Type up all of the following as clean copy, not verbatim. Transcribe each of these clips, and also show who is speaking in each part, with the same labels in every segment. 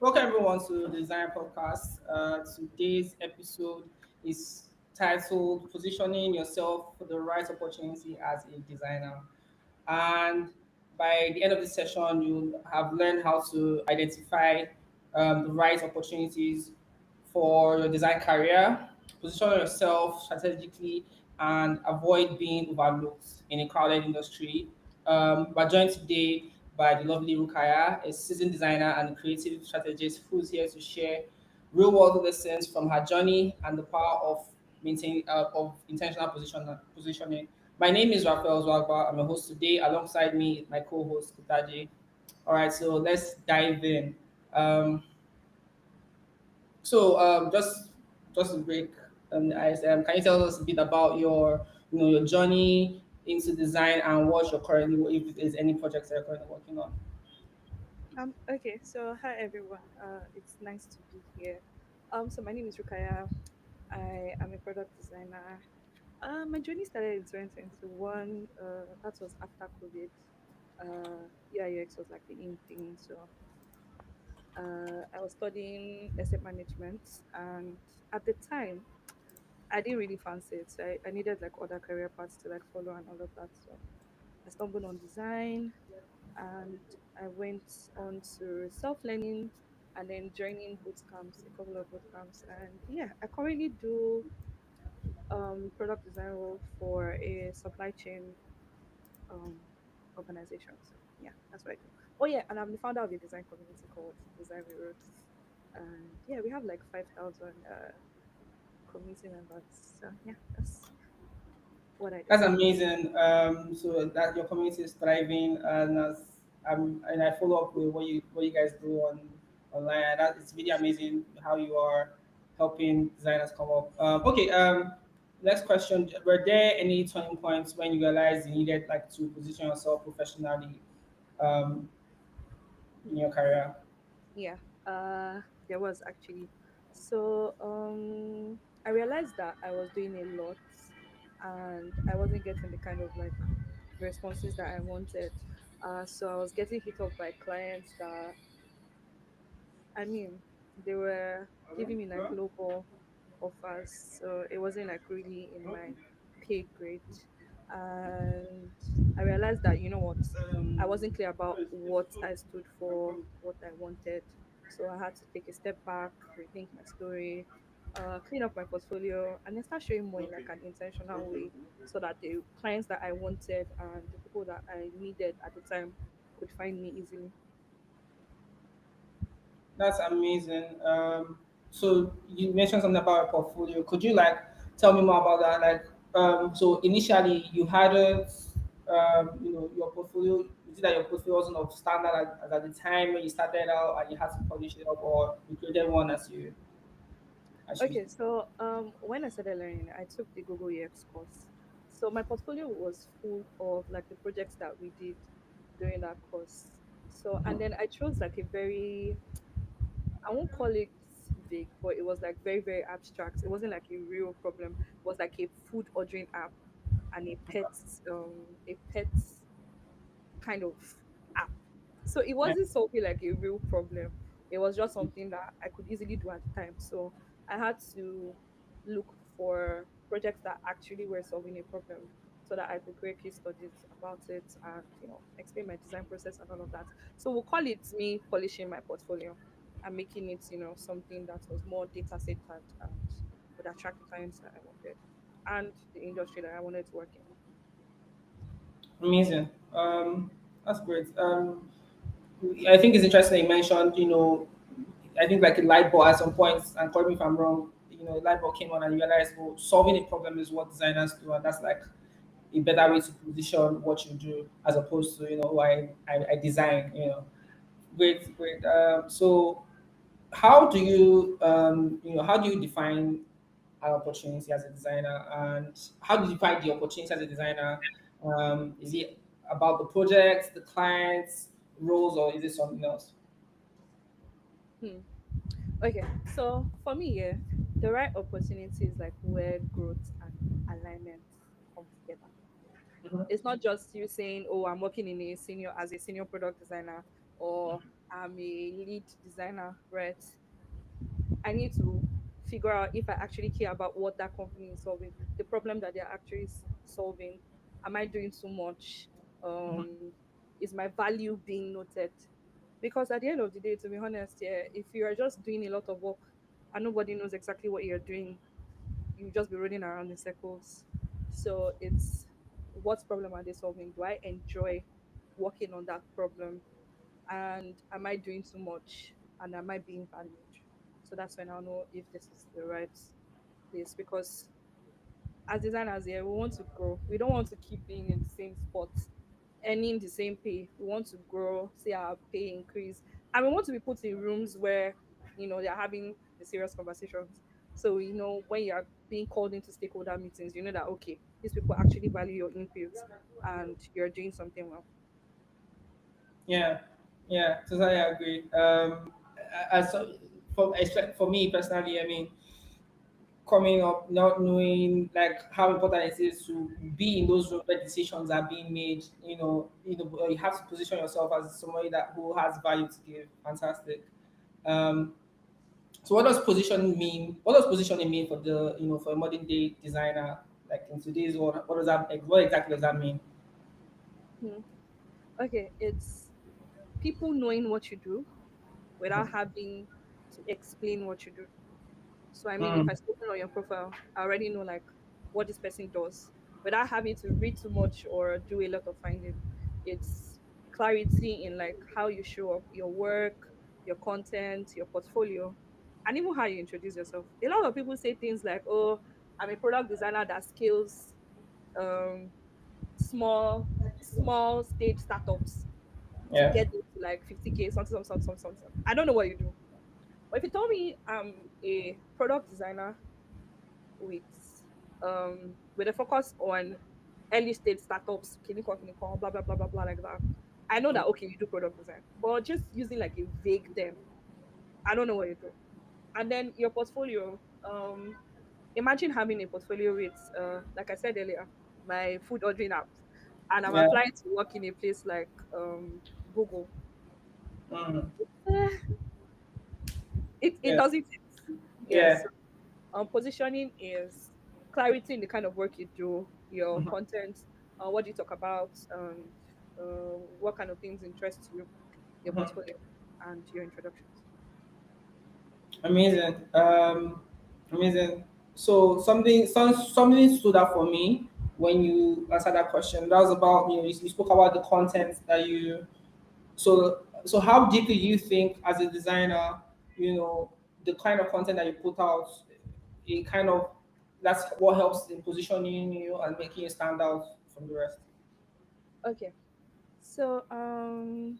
Speaker 1: Welcome everyone to the Design Podcast. Today's episode is titled Positioning Yourself for the Right Opportunity as a Designer. And by the end of this session, you have learned how to identify the right opportunities for your design career, position yourself strategically, and avoid being overlooked in a crowded industry. We're joined today by the lovely Rukaya, a seasoned designer and creative strategist who's here to share real world lessons from her journey and the power of maintaining of intentional positioning. My name is Raphael Uzoagba. I'm a host today. Alongside me, my co-host Kutaji. All right, so let's dive in. Um, just to break the ice, can you tell us a bit about your journey into design and what you're currently, if there's any projects that you're currently working on?
Speaker 2: Okay, so hi everyone. It's nice to be here. So my name is Rukaya. I am a product designer. My journey started in 2021. That was after COVID. UI UX was like the in thing. So I was studying asset management, and at the time, I didn't really fancy it. So I needed like other career paths to like follow and all of that. So I stumbled on design, and I went on to self learning and then joining boot camps, a couple of boot camps. And yeah, I currently do product design role for a supply chain um, organization. So yeah, that's what I do. Oh yeah, and I'm the founder of a design community called Design We Wrote. And yeah, we have like 5,000 community members. So yeah, that's what I do.
Speaker 1: That's amazing. So that your community is thriving, and I follow up with what you guys do online. And that it's really amazing how you are helping designers come up. Okay. Next question: were there any turning points when you realized you needed like to position yourself professionally um, in your career?
Speaker 2: Yeah, there was actually. So I realized that I was doing a lot and I wasn't getting the kind of like responses that I wanted. So I was getting hit up by clients that, I mean, they were giving me like lowball offers. So it wasn't like really in my pay grade. And I realized that, you know what, I wasn't clear about what I stood for, what I wanted. So I had to take a step back, rethink my story, clean up my portfolio, and then start showing more in like an intentional way so that the clients that I wanted and the people that I needed at the time could find me easily.
Speaker 1: That's amazing. So you mentioned something about a portfolio. Could you like tell me more about that? Like, so initially you hadn't, your portfolio. Is it that your portfolio wasn't of standard at the time when you started out and you had to polish it up, or you created one as you?
Speaker 2: Okay, so when I started learning, I took the Google UX course. So my portfolio was full of like the projects that we did during that course. So and then I chose like a very, I won't call it big, but it was like very very abstract. It wasn't like a real problem. It was like a food ordering app and a pet kind of app. So it
Speaker 1: Yeah.
Speaker 2: wasn't something like a real problem. It was just something that I could easily do at the time. So I had to look for projects that actually were solving a problem so that I could create case studies about it and, explain my design process and all of that. So we'll call it me polishing my portfolio and making it, something that was more data centered and would attract the clients that I wanted and the industry that I wanted to work in.
Speaker 1: Amazing. That's great. I think it's interesting that you mentioned, I think like a light bulb at some point, and correct me if I'm wrong, a light bulb came on and you realized, well, solving a problem is what designers do, and that's like a better way to position what you do as opposed to, I design, Great, great. So how do you define an opportunity as a designer, and how do you define the opportunity as a designer? Is it about the projects, the clients, roles, or is it something else?
Speaker 2: Hmm. Okay, so for me, yeah, the right opportunity is like where growth and alignment come together.
Speaker 1: Mhm.
Speaker 2: It's not just you saying, "Oh, I'm working in a senior as a senior product designer," or I'm a lead designer, right? I need to figure out if I actually care about what that company is solving, the problem that they're actually solving. Am I doing too much? Um, is my value being noted? Because at the end of the day, to be honest, yeah, if you are just doing a lot of work and nobody knows exactly what you're doing, you just be running around in circles. So it's, what problem are they solving? Do I enjoy working on that problem? And am I doing too much? And am I being valued? So that's when I'll know if this is the right place. Because as designers here, we want to grow. We don't want to keep being in the same spot, earning the same pay. We want to grow, see our pay increase. And we want to be put in rooms where, they're having the serious conversations. So, when you're being called into stakeholder meetings, you know that, okay, these people actually value your input and you're doing something well.
Speaker 1: Yeah, yeah, totally agree. As for me personally, I mean, coming up not knowing like how important it is to be in those rooms where decisions are being made. You have to position yourself as somebody that who has value to give. Fantastic. Um, so what does position mean? What does positioning mean for the for a modern day designer? Like in today's world, what does that? Like, what exactly does that mean?
Speaker 2: Hmm. Okay, it's people knowing what you do without having to explain what you do. So I mean, if I
Speaker 1: Mm,
Speaker 2: open on your profile, I already know like what this person does without having to read too much or do a lot of finding. It's clarity in like how you show up, your work, your content, your portfolio, and even how you introduce yourself. A lot of people say things like, "Oh, I'm a product designer that scales um, small stage startups to
Speaker 1: yeah.
Speaker 2: get them to like 50K, something. I don't know what you do. But if you told me I'm a product designer with with a focus on early stage startups, clinical, blah blah blah blah blah like that, I know that okay, you do product design, but just using like a vague term, I don't know what you do. And then your portfolio, imagine having a portfolio with like I said earlier, my food ordering app, and I'm
Speaker 1: Yeah.
Speaker 2: applying to work in a place like Google.
Speaker 1: Mm,
Speaker 2: Eh, it
Speaker 1: yeah.
Speaker 2: doesn't fit. Yes.
Speaker 1: Yeah.
Speaker 2: Positioning is clarity in the kind of work you do, your content, what do you talk about, what kind of things interest you, your portfolio, and your introductions.
Speaker 1: Amazing. Amazing. So something stood out for me when you answered that question. That was about you spoke about the content that you so how deeply do you think as a designer, the kind of content that you put out, it kind of that's what helps in positioning you and making you stand out from the rest.
Speaker 2: Okay, so on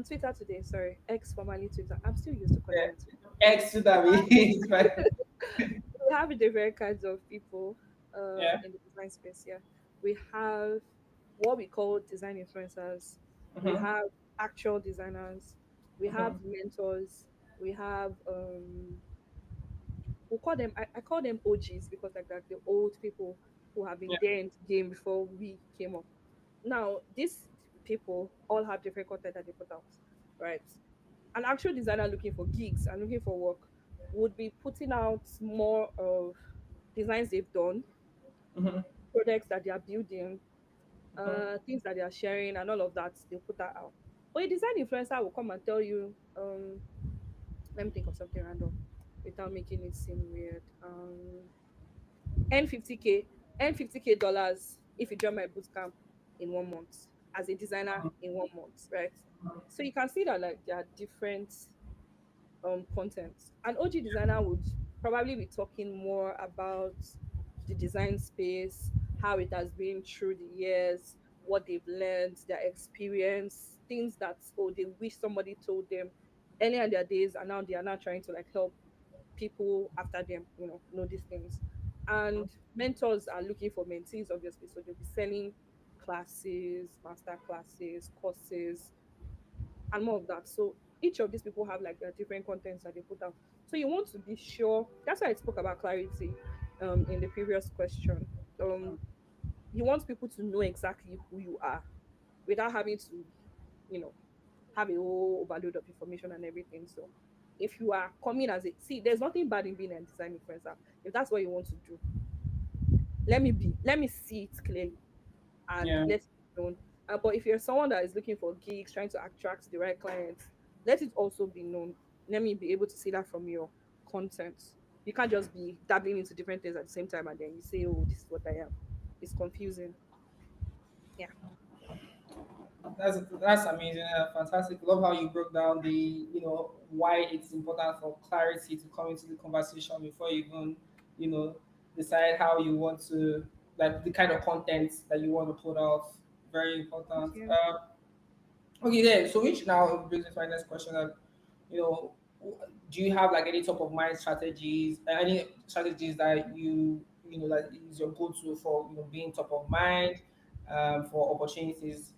Speaker 2: Twitter today, sorry, X formerly Twitter. I'm still used to calling
Speaker 1: Yeah.
Speaker 2: it Twitter.
Speaker 1: X to that means right.
Speaker 2: We have different kinds of people
Speaker 1: Yeah.
Speaker 2: in the design space. Yeah, we have what we call design influencers. We
Speaker 1: Mm-hmm.
Speaker 2: have actual designers. We have
Speaker 1: Mm-hmm.
Speaker 2: mentors. We have we call them I call them OGs because like the old people who have been
Speaker 1: Yeah.
Speaker 2: there in the game before we came up. Now these people all have different content that they put out, right? An actual designer looking for gigs and looking for work would be putting out more of designs they've done,
Speaker 1: Mm-hmm.
Speaker 2: projects that they are building, things that they are sharing, and all of that. They'll put that out. But a design influencer will come and tell you, let me think of something random without making it seem weird. Earn 50K, earn 50K dollars if you join my bootcamp in 1 month as a designer in 1 month, right? So you can see that like there are different content. An OG designer would probably be talking more about the design space, how it has been through the years, what they've learned, their experience, things that they wish somebody told them earlier in their days, and now they are now trying to like help people after them, know these things. And mentors are looking for mentees, obviously, so they'll be selling classes, master classes, courses, and more of that. So each of these people have like their different contents that they put out. So you want to be sure. That's why I spoke about clarity in the previous question. You want people to know exactly who you are without having to, you know, have a whole overload of information and everything. So if you are coming as a see, there's nothing bad in being a design influencer. If that's what you want to do, let me see it clearly and
Speaker 1: Yeah.
Speaker 2: let it be known. But if you're someone that is looking for gigs, trying to attract the right clients, let it also be known. Let me be able to see that from your content. You can't just be dabbling into different things at the same time and then you say, "Oh, this is what I am." It's confusing. Yeah.
Speaker 1: That's amazing. Fantastic. Love how you broke down the why it's important for clarity to come into the conversation before you even you know decide how you want to, like, the kind of content that you want to put out. Very
Speaker 2: Thank
Speaker 1: important.
Speaker 2: you.
Speaker 1: Okay, then. So which now brings me to my next question. You know, do you have like any top of mind strategies, any strategies that that is your go to for being top of mind, for opportunities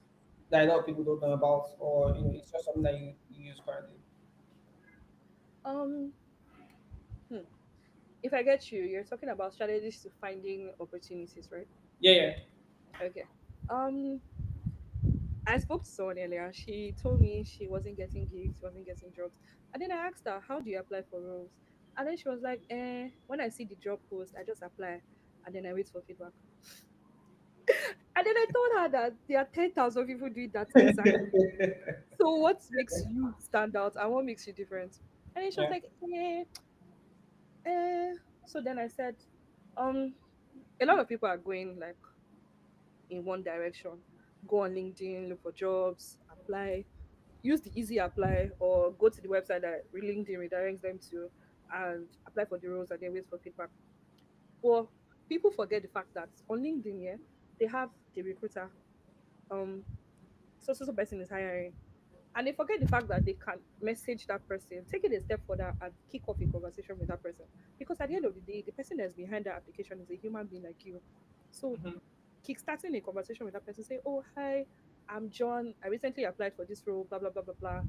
Speaker 1: that a lot of people don't know about, or it's just something that you use currently?
Speaker 2: Um, hmm. If I get you, you're talking about strategies to finding opportunities, right?
Speaker 1: Yeah, yeah.
Speaker 2: Okay. Um, I spoke to someone earlier. She told me she wasn't getting gigs, wasn't getting jobs. And then I asked her, "How do you apply for roles?" And then she was like, when I see the job post, I just apply and then I wait for feedback. And then I told her that there are 10,000 people doing that exact. So what makes you stand out and what makes you different? And then she was
Speaker 1: Yeah.
Speaker 2: like, eh. So then I said, um, a lot of people are going like in one direction. Go on LinkedIn, look for jobs, apply, use the easy apply, or go to the website that LinkedIn redirects them to and apply for the roles and then wait for feedback. But people forget the fact that on LinkedIn, yeah, they have the recruiter. Um, so person is hiring, and they forget the fact that they can message that person, take it a step further, and kick off a conversation with that person. Because at the end of the day, the person that's behind that application is a human being like you. So
Speaker 1: Mhm.
Speaker 2: kickstarting a conversation with that person, say, "Oh, hi, I'm John. I recently applied for this role, blah blah blah blah blah.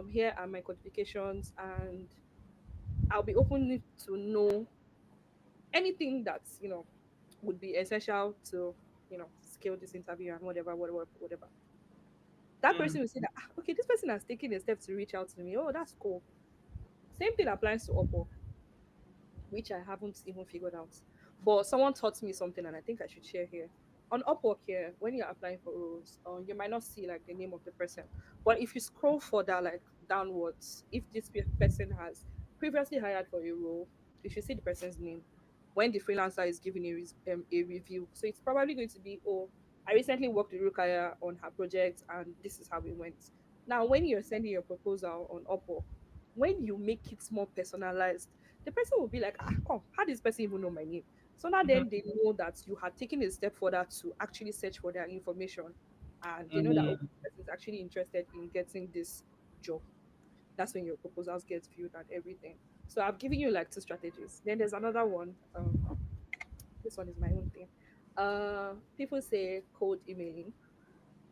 Speaker 2: Here are my qualifications, and I'll be open to know anything that's would be essential to scale this interview and whatever, whatever, whatever." That
Speaker 1: Mm.
Speaker 2: person will say that, "Ah, okay, this person has taken a step to reach out to me. Oh, that's cool." Same thing applies to Oppo, which I haven't even figured out. But someone taught me something, and I think I should share here. On Upwork here, when you're applying for roles, you might not see like the name of the person, but if you scroll further, like downwards, if this person has previously hired for a role, you should see the person's name when the freelancer is giving a review. So it's probably going to be, "Oh, I recently worked with Rukaya on her project, and this is how it went." Now, when you're sending your proposal on Upwork, when you make it more personalized, the person will be like, "Ah, come, how does this person even know my name?" So now then they know that you had taken a step further to actually search for their information, and they know that, oh,
Speaker 1: Mm.
Speaker 2: this person is actually interested in getting this job. That's when your proposals get viewed and everything. So I've given you like two strategies. Then there's another one. This one is my own thing. People say cold emailing.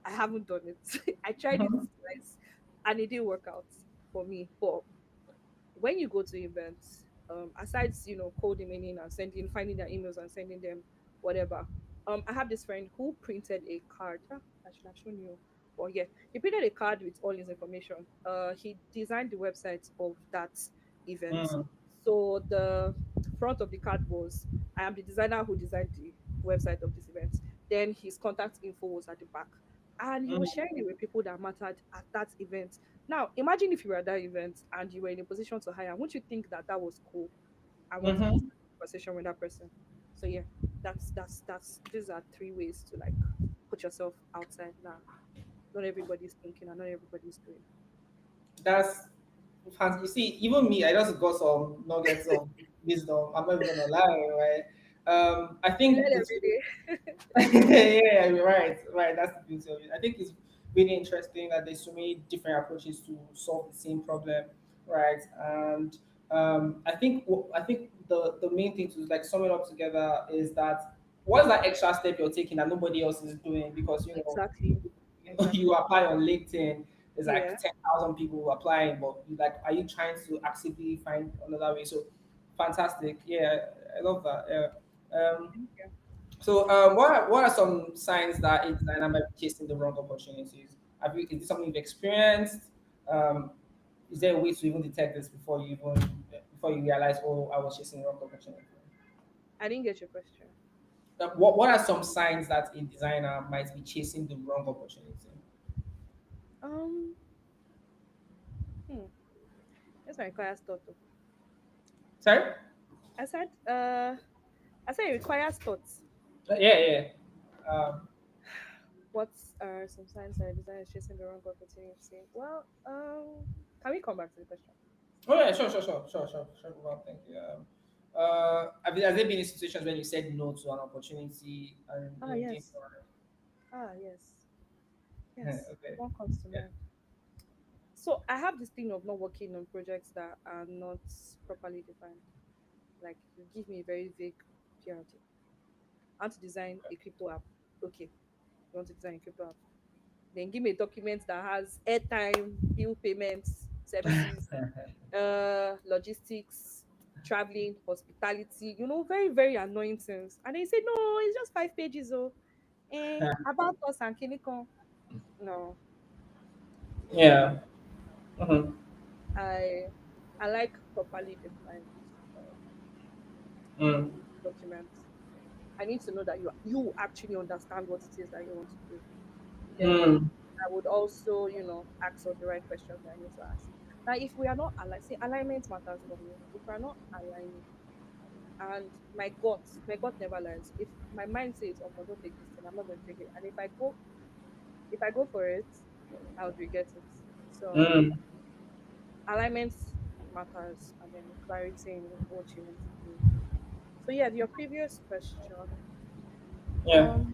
Speaker 2: I haven't done it. I tried it twice and it didn't work out for me. But when you go to events, aside cold emailing and sending, finding their emails and sending them whatever, I have this friend who printed a card. I should have shown you. But yeah, he printed a card with all his information. He designed the website of that event.
Speaker 1: Mm.
Speaker 2: So the front of the card was, "I am the designer who designed the website of this event." Then his contact info was at the back, and he was
Speaker 1: Mm.
Speaker 2: sharing it with people that mattered at that event. Now, imagine if you were at that event and you were in a position to hire. Wouldn't you think that that was cool? I wanted to
Speaker 1: Mhm.
Speaker 2: start a conversation with that person. So yeah, that's these are three ways to like put yourself outside now. Not everybody's thinking and not everybody's doing.
Speaker 1: That's you see, even me, I just got some nuggets of wisdom. I'm not even gonna lie, right? I
Speaker 2: We
Speaker 1: think
Speaker 2: learn
Speaker 1: it's
Speaker 2: every day.
Speaker 1: yeah, you're right, right. That's the beauty of it. I think it's really interesting that there's so many different approaches to solve the same problem, right? And I think the main thing to like sum it up together is that what's that extra step you're taking that nobody else is doing, because
Speaker 2: Exactly.
Speaker 1: you
Speaker 2: Exactly.
Speaker 1: apply on LinkedIn, there's like
Speaker 2: Yeah.
Speaker 1: 10,000 people applying, but like, are you trying to actively find another way? So fantastic, yeah, I love that. Yeah.
Speaker 2: Thank you.
Speaker 1: So, what are some signs that a designer might be chasing the wrong opportunities? Is this something you've experienced? Um, is there a way to even detect this before you realize, oh, I was chasing the wrong opportunity?
Speaker 2: I didn't get your question.
Speaker 1: What are some signs that a designer might be chasing the wrong opportunity?
Speaker 2: Um, hmm. That's my requires thought. Though.
Speaker 1: Sorry?
Speaker 2: I said, I said it requires thoughts.
Speaker 1: Yeah, yeah. Um,
Speaker 2: What are some signs that a designer is chasing the wrong opportunity? Well, can we come back to the question?
Speaker 1: oh yeah, sure. Well, thank you. Has there been in situations when you said no to an opportunity and
Speaker 2: Ah,
Speaker 1: it didn't
Speaker 2: yes.
Speaker 1: work?
Speaker 2: Ah, yes. Yes.
Speaker 1: Okay.
Speaker 2: One comes to
Speaker 1: Yeah.
Speaker 2: mind. So I have this thing of not working on projects that are not properly defined. Like you give me a very vague PRT. I want to design a crypto app. Okay, you want to design a crypto app. Then give me a document that has airtime, bill payments, services, logistics, traveling, hospitality, very, very annoying things. And they say, no, it's just 5 pages. Oh, about us and Kinikon. No, no.
Speaker 1: Yeah. Mm-hmm.
Speaker 2: I I like properly defined um,
Speaker 1: Mm.
Speaker 2: documents. I need to know that you actually understand what it is that you want to do. Then
Speaker 1: Mm.
Speaker 2: I would also, ask all the right questions that I need to ask. Now, if we are not aligned, see, alignment matters for me. If we're not aligning, and my gut never lies. If my mind says, "Oh, God, don't take this thing," I'm not going to take it. And if I go for it, I would regret it. So
Speaker 1: Mm.
Speaker 2: alignment matters, and then clarity in what you want to do. So yeah, your previous question,
Speaker 1: Yeah.
Speaker 2: um,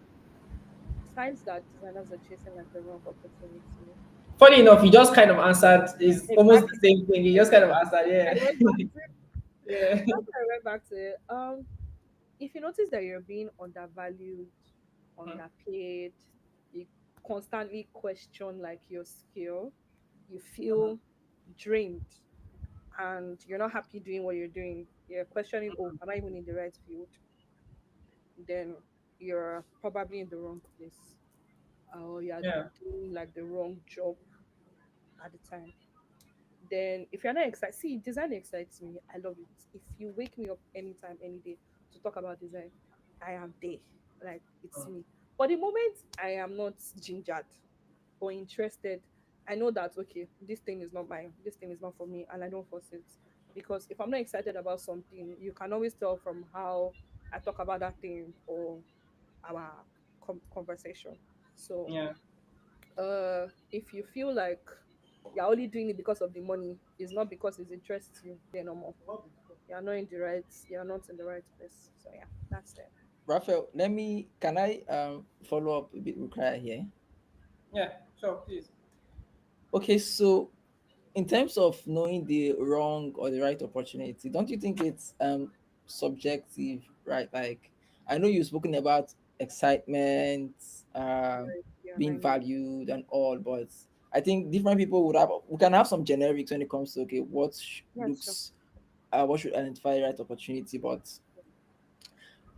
Speaker 2: signs that designers are chasing like the wrong opportunity.
Speaker 1: Funny enough, you just kind of answered. Is almost the
Speaker 2: Exactly.
Speaker 1: same thing. You just kind of
Speaker 2: Exactly.
Speaker 1: answered.
Speaker 2: I
Speaker 1: Yeah.
Speaker 2: went back to
Speaker 1: Yeah.
Speaker 2: that's why I went back to it. If you notice that you're being undervalued,
Speaker 1: Mhm.
Speaker 2: underpaid, you constantly question like your skill, you
Speaker 1: Mhm.
Speaker 2: feel drained and you're not happy doing what you're doing, you're questioning, oh, am I even in the right field? Then you're probably in the wrong place. Or you're
Speaker 1: Yeah.
Speaker 2: doing like the wrong job at the time. Then if you're not excited, see, design excites me. I love it. If you wake me up anytime, any day to talk about design, I am there. Like it's me. But the moment I am not gingered or interested, I know that okay, this thing is not mine. This thing is not for me, and I don't force it. Because if I'm not excited about something, you can always tell from how I talk about that thing or our conversation. So
Speaker 1: Yeah.
Speaker 2: if you feel like you're only doing it because of the money, it's not because it interests you, then no more. You're not in the right place. So yeah, that's it.
Speaker 3: Raphael, can I follow up a bit with Rukaya here?
Speaker 1: Yeah. Sure. Please.
Speaker 3: Okay, so in terms of knowing the wrong or the right opportunity, don't you think it's subjective, right? Like I know you've spoken about excitement,
Speaker 2: Yeah,
Speaker 3: being
Speaker 2: alignment.
Speaker 3: valued and all, but I think different people we can have some generics when it comes to okay,
Speaker 2: Yeah, sure.
Speaker 3: what should identify the right opportunity, but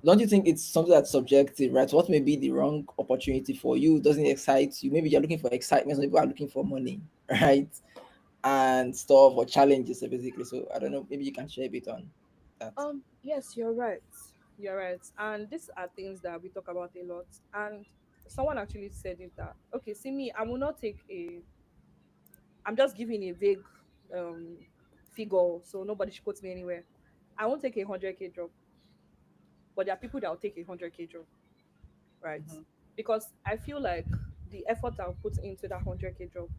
Speaker 3: don't you think it's something that's subjective, right? What may be the wrong opportunity for you doesn't excite you. Maybe you're looking for excitement, some people are looking for money, right? And stuff or challenges basically. So I don't know, maybe you can share a bit on that.
Speaker 2: Yes, you're right. You're right. And these are things that we talk about a lot. And someone actually said it that okay, see me, I will not take a I'm just giving a vague um figure so nobody should quote me anywhere. I won't take 100K job, but there are people that will take 100K job, right?
Speaker 1: Mhm.
Speaker 2: Because I feel like the effort I'll put into that 100K job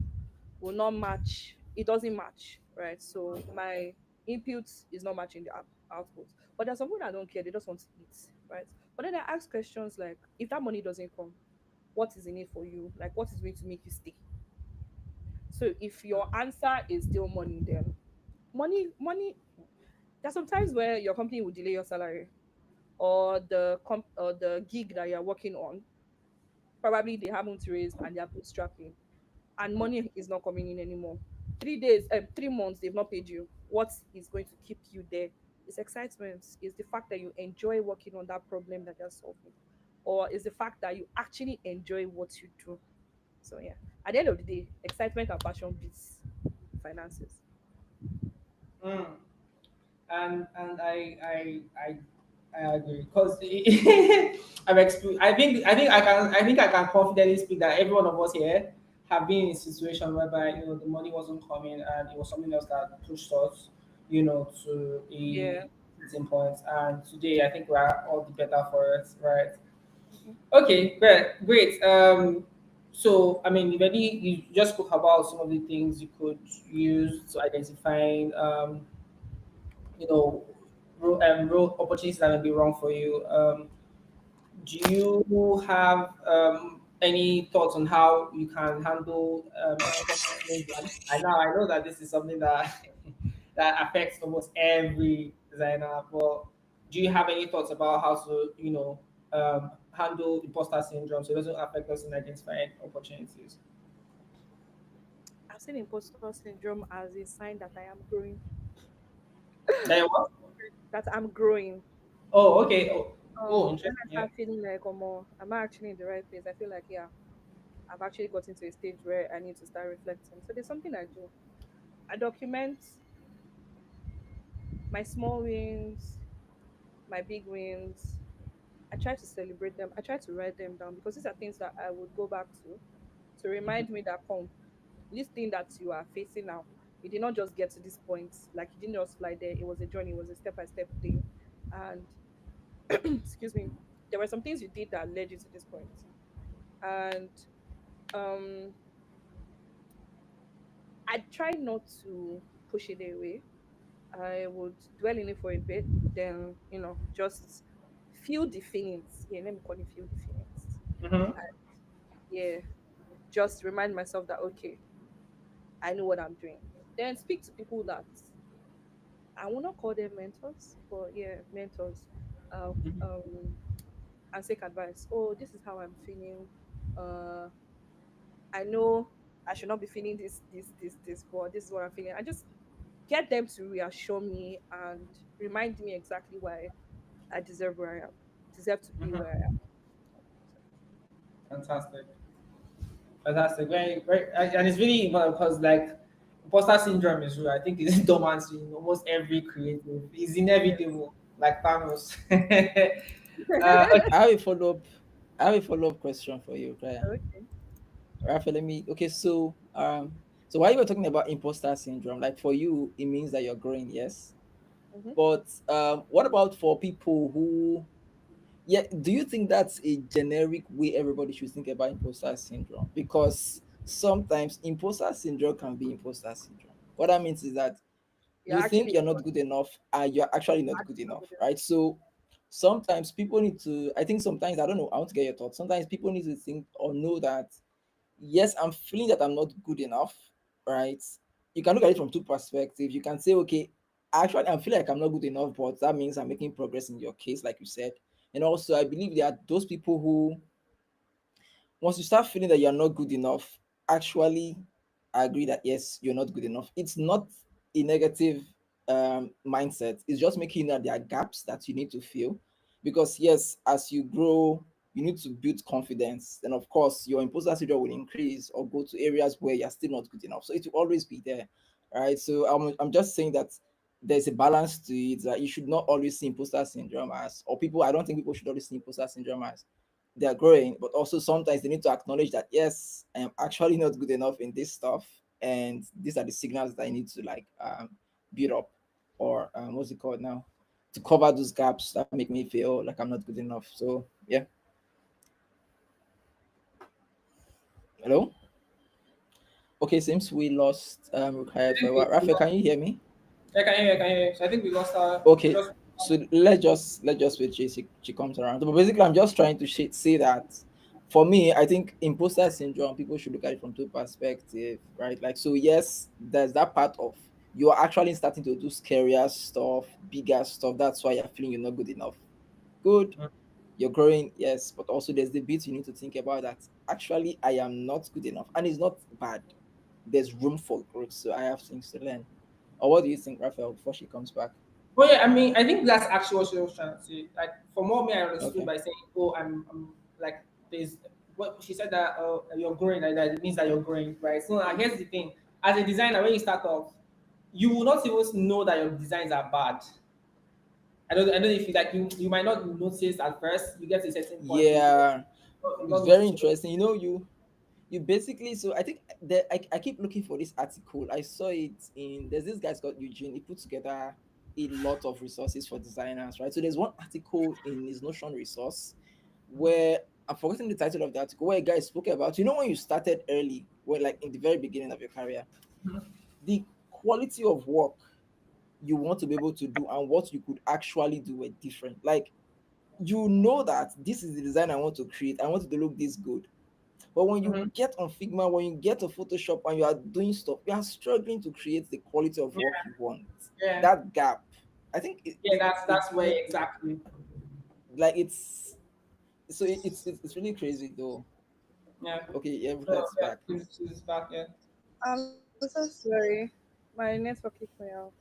Speaker 2: will not match. It doesn't match, right? So my input is not matching the output. But there's some people that don't care. They just want to eat, right? But then I ask questions like, if that money doesn't come, what is in it for you? Like, what is going to make you stay? So if your answer is still money, then money. There's sometimes where your company will delay your salary or or the gig that you're working on. Probably they haven't raised and they're bootstrapping and money is not coming in anymore. 3 days, 3 months, they've not paid you. What is going to keep you there? Is excitement, is the fact that you enjoy working on that problem that you're solving, or is the fact that you actually enjoy what you do. So yeah, at the end of the day, excitement and passion beats. finances.
Speaker 1: Mm. And I agree because I think I can confidently speak that every one of us here have been in a situation whereby the money wasn't coming and it was something else that pushed us to
Speaker 2: Yeah.
Speaker 1: a certain point, and today I think we are all the better for it, right?
Speaker 2: Mhm.
Speaker 1: Okay, great. So I mean, you just spoke about some of the things you could use to identifying you know role opportunities that may be wrong for you. Do you have any thoughts on how you can handle imposter syndrome? I know that this is something that that affects almost every designer, but do you have any thoughts about how to handle imposter syndrome so it doesn't affect us in identifying opportunities?
Speaker 2: I've seen imposter syndrome as a sign that I am growing.
Speaker 1: That you what?
Speaker 2: That I'm growing.
Speaker 1: Oh, okay. Oh,
Speaker 2: When I
Speaker 1: interesting. Yeah.
Speaker 2: start feeling like, oh, more, am I actually in the right place? I feel like, yeah, I've actually gotten to a stage where I need to start reflecting. So there's something I do. I document my small wins, my big wins. I try to celebrate them. I try to write them down because these are things that I would go back to remind me that, come, this thing that you are facing now, you did not just get to this point. Like, you didn't just fly there. It was a journey. It was a step by step thing. And excuse me, there were some things you did that led you to this point. And um, I try not to push it away. I would dwell in it for a bit, then just feel the feelings. Yeah, let me call it feel the feelings.
Speaker 1: Mm-hmm.
Speaker 2: Yeah, just remind myself that, okay, I know what I'm doing. Then speak to people that I will not call them mentors, but yeah, mentors. Uh, um, and seek advice. Oh, this is how I'm feeling. Uh, I know I should not be feeling this, but this is what I'm feeling. I just get them to reassure me and remind me exactly why I deserve where I am, deserve to be where I
Speaker 1: Mm-hmm.
Speaker 2: am.
Speaker 1: Fantastic. Fantastic. Very, very, and it's really important because like imposter syndrome is real. I think it's dormant in almost every creative. It's
Speaker 2: Yes.
Speaker 1: inevitable, like Thanos. Okay.
Speaker 3: I have a follow up. I have a follow up question for you, Ryan.
Speaker 2: Okay.
Speaker 3: Raphael, let me. Okay, so while you were talking about imposter syndrome, like for you, it means that you're growing, yes.
Speaker 2: Mm-hmm.
Speaker 3: But what about for people who, yeah, do you think that's a generic way everybody should think about imposter syndrome? Because sometimes imposter syndrome can be imposter syndrome. What that means is that
Speaker 2: You're
Speaker 3: you think
Speaker 2: actually
Speaker 3: you're not good enough and you're actually not good
Speaker 2: actually not
Speaker 3: enough,
Speaker 2: good enough.
Speaker 3: right? So sometimes people need to, I think sometimes, I don't know, I want to get your thoughts. Sometimes people need to think or know that yes, I'm feeling that I'm not good enough, right? You can look at it from two perspectives. You can say, okay, actually, I feel like I'm not good enough, but that means I'm making progress in your case, like you said. And also, I believe there are those people who, once you start feeling that you're not good enough, actually agree that yes, you're not good enough. It's not a negative mindset. It's just making that there are gaps that you need to fill. Because yes, as you grow, you need to build confidence. Then of course your imposter syndrome will increase or go to areas where you're still not good enough. So it will always be there. Right. So I'm just saying that there's a balance to it, that you should not always see imposter syndrome as, or people, I don't think people should always see imposter syndrome as they're growing, but also sometimes they need to acknowledge that yes, I am actually not good enough in this stuff, and these are the signals that I need to like build up, or what's it called now, to cover those gaps that make me feel like I'm not good enough. So yeah. Hello. Okay, seems we lost
Speaker 1: I
Speaker 3: Rukayat for
Speaker 1: think
Speaker 3: a while.
Speaker 1: we
Speaker 3: Raphael,
Speaker 1: lost.
Speaker 3: can you hear me?
Speaker 1: I can hear you. I can hear you. So I think we lost our. We
Speaker 3: Okay,
Speaker 1: just.
Speaker 3: so let's just wait till she comes around. But basically, I'm just trying to say that for me, I think imposter syndrome, people should look at it from two perspectives, right? Like, so yes, there's that part of you are actually starting to do scarier stuff, bigger stuff. That's why you're feeling you're not good enough. Good, you're growing, yes, but also there's the bit you need to think about that actually I am not good enough, and it's not bad. There's room for growth, so I have things to learn. Or what do you think, Raphael, before she comes back?
Speaker 1: Well, yeah, I mean, I think that's actually what she was trying to say. Like, from what me I understood
Speaker 3: Okay.
Speaker 1: by saying, "Oh, I'm like there's what she said that you're growing like that, it means that you're growing, right?" So here's the thing. as a designer, when you start off, you will not even know that your designs are bad. I don't know if you like you might not notice at first. You get to a certain point,
Speaker 3: Yeah,
Speaker 1: you
Speaker 3: it's
Speaker 1: not
Speaker 3: very
Speaker 1: notice your work.
Speaker 3: interesting. You know, you basically, so I think that I keep looking for this article. I saw it in, there's this guy's called Eugene. He put together a lot of resources for designers, right? So there's one article in his Notion resource where I'm forgetting the title of the article, where a guy spoke about, you know, when you started early, when like in the very beginning of your career, the quality of work you want to be able to do and what you could actually do were different. Like, you know that this is the design I want to create. I want it to look this good. But when you
Speaker 1: Mm-hmm.
Speaker 3: get on Figma, when you get to Photoshop and you are doing stuff, you are struggling to create the quality of work
Speaker 1: Yeah,
Speaker 3: you want.
Speaker 1: yeah,
Speaker 3: That gap, I think
Speaker 1: yeah. That's
Speaker 3: it's
Speaker 1: where
Speaker 3: really
Speaker 1: exactly.
Speaker 3: like it's really crazy though.
Speaker 1: Yeah.
Speaker 3: Okay, yeah,
Speaker 1: So
Speaker 3: Rukayat's
Speaker 1: yeah,
Speaker 3: back.
Speaker 1: she's back. Yeah.
Speaker 2: I'm so sorry. My network kicked me out.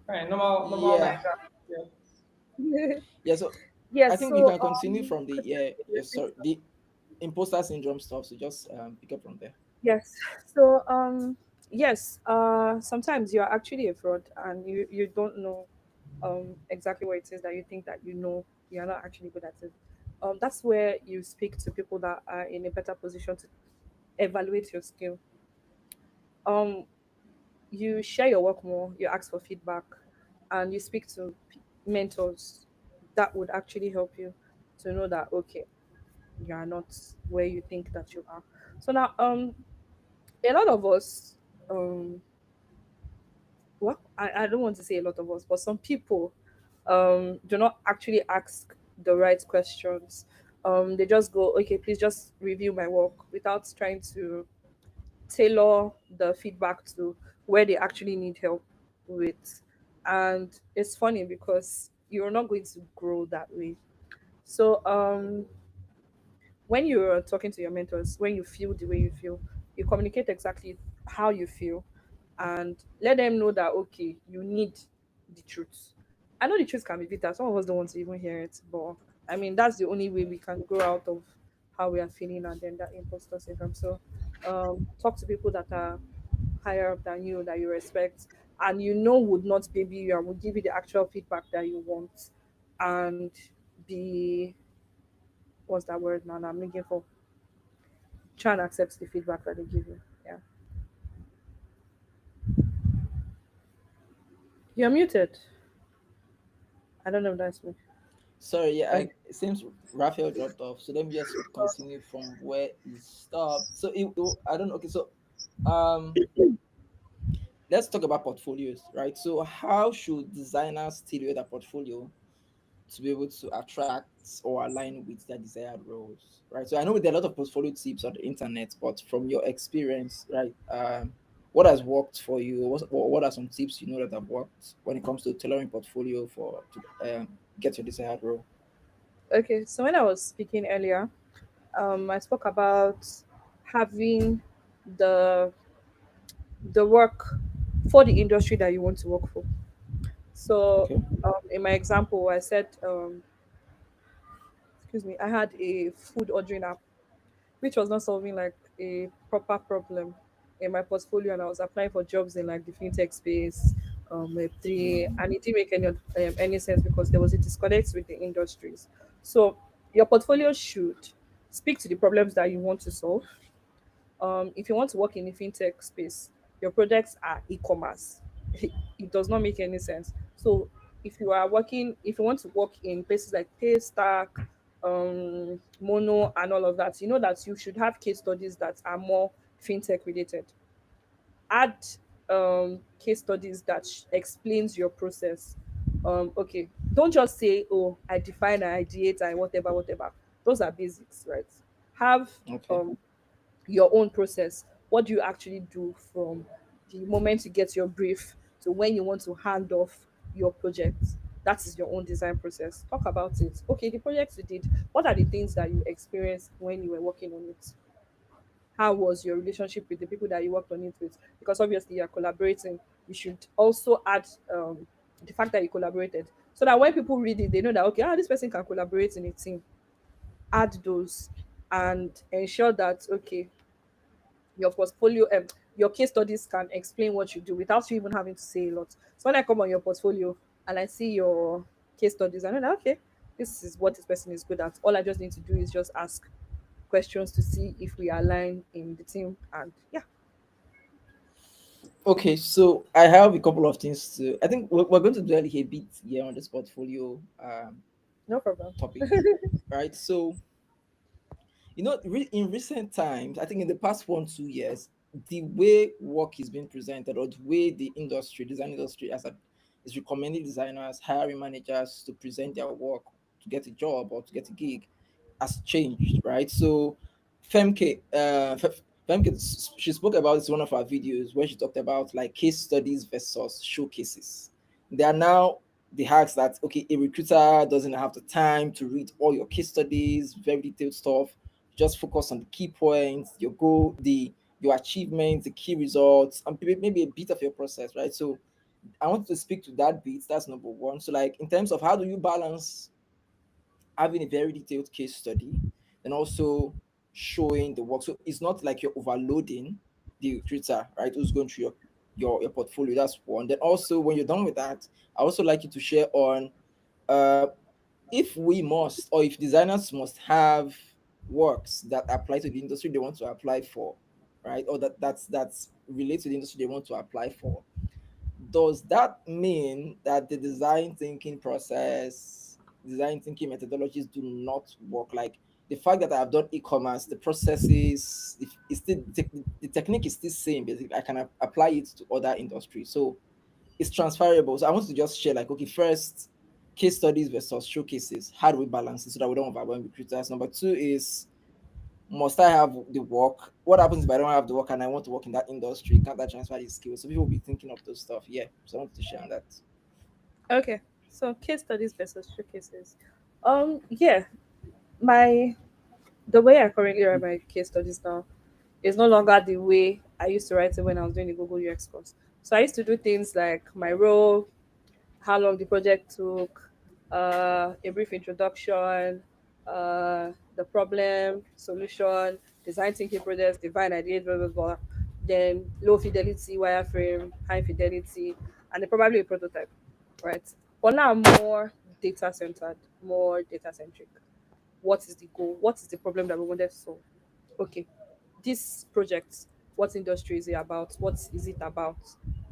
Speaker 1: Right. Normal
Speaker 3: Yeah,
Speaker 1: Niger. Yeah.
Speaker 3: yeah. So I
Speaker 2: Yes,
Speaker 3: think you
Speaker 2: so
Speaker 3: can continue from the,
Speaker 2: continue
Speaker 3: yeah,
Speaker 2: with
Speaker 3: yeah,
Speaker 2: your
Speaker 3: sorry, the imposter syndrome stuff. So just pick up from there.
Speaker 2: yes. So yes, sometimes you're actually a fraud and you don't know exactly what it is that you think that you know you're not actually good at it. That's where you speak to people that are in a better position to evaluate your skill. Um you share your work more, you ask for feedback, and you speak to mentors that would actually help you to know that okay, you are not where you think that you are. So now a lot of us um well, I don't want to say a lot of us, but some people do not actually ask the right questions. They just go, okay, please just review my work without trying to tailor the feedback to where they actually need help with. And it's funny because you're not going to grow that way. So when you're talking to your mentors, when you feel the way you feel, you communicate exactly how you feel and let them know that okay, you need the truth. I know the truth can be bitter. Some of us don't want to even hear it, but I mean that's the only way we can grow out of how we are feeling and then that imposter syndrome. So talk to people that are higher up than you that you respect and you know would not baby you and will give you the actual feedback that you want and be what's that word now that I'm looking for? Try and accept the feedback that they give you. Yeah. You're muted. I don't know if that's me.
Speaker 3: Sorry, yeah,
Speaker 2: Okay.
Speaker 3: it seems Raphael dropped off. So let me just continue from where he stopped. So I don't know. Okay, so um, let's talk about portfolios, right? So how should designers tailor their portfolio to be able to attract or align with their desired roles, right? So I know there are a lot of portfolio tips on the internet, but from your experience, right, what has worked for you? What are some tips you know that have worked when it comes to tailoring portfolio for to get your desired role?
Speaker 2: Okay. So when I was speaking earlier, I spoke about having the the work for the industry that you want to work for. So
Speaker 3: Okay.
Speaker 2: in my example, I said, excuse me, I had a food ordering app which was not solving like a proper problem in my portfolio, and I was applying for jobs in like the fintech space, Web3, and it didn't make any sense because there was a disconnect with the industries. So your portfolio should speak to the problems that you want to solve. If you want to work in the fintech space, your projects are e-commerce. It does not make any sense. So if you want to work in places like Paystack, Mono, and all of that, you know that you should have case studies that are more fintech related. Add case studies that explains your process. Okay, don't just say, "Oh, I define, I ideate, I whatever, whatever." Those are basics, right? Have
Speaker 3: Okay.
Speaker 2: um your own process. What do you actually do from the moment you get your brief to when you want to hand off your project? That is your own design process. Talk about it. Okay, the projects you did, what are the things that you experienced when you were working on it? How was your relationship with the people that you worked on it with? Because obviously you're collaborating. You should also add the fact that you collaborated so that when people read it, they know that, okay, this person can collaborate in a team. Add those and ensure that, okay, your portfolio your case studies can explain what you do without you even having to say a lot. So when I come on your portfolio and I see your case studies, I know that okay, this is what this person is good at. All I just need to do is just ask questions to see if we align in the team. And yeah,
Speaker 3: Okay, so I have a couple of things to. I think we're going to dwell a bit here on this portfolio
Speaker 2: no problem.
Speaker 3: topic, right? So in recent times, I think in the past 1 2 years, the way work is being presented, or the way the industry, design industry, is recommending designers, hiring managers to present their work to get a job or to get a gig, has changed, right? So, Femke, she spoke about this in one of our videos where she talked about like case studies versus showcases. They are now the hacks that okay, a recruiter doesn't have the time to read all your case studies, very detailed stuff. Just focus on the key points, your goal, your achievements, the key results, and maybe a bit of your process, right? So I want to speak to that bit. That's number one. So like in terms of how do you balance having a very detailed case study and also showing the work. So it's not like you're overloading the recruiter, right? Who's going through your portfolio. That's one. Then also when you're done with that, I also like you to share on uh if we must, or if designers must have works that apply to the industry they want to apply for, right? Or that's related to the industry they want to apply for. Does that mean that the design thinking methodologies do not work? Like the fact that I've done e-commerce, the processes, if it's still the technique is still same. Basically, I can apply it to other industries. So it's transferable. So I want to just share like, okay, first, case studies versus showcases. How do we balance it so that we don't overwhelm recruiters? Number two is, must I have the work? What happens if I don't have the work and I want to work in that industry? Can't I transfer the skills? So people will be thinking of those stuff. Yeah. So I want to share on that.
Speaker 2: Okay, so case studies versus showcases. Yeah, my the way I currently write my case studies now is no longer the way I used to write it when I was doing the Google UX course. So I used to do things like my role, how long the project took, a brief introduction, the problem, solution, design thinking process, divine ideas, blah, blah, blah. Then low fidelity wireframe, high fidelity, and then probably a prototype, right? But now I'm more data centered, more data centric. What is the goal? What is the problem that we wanted to solve? Okay, this project, what industry is it about? What is it about?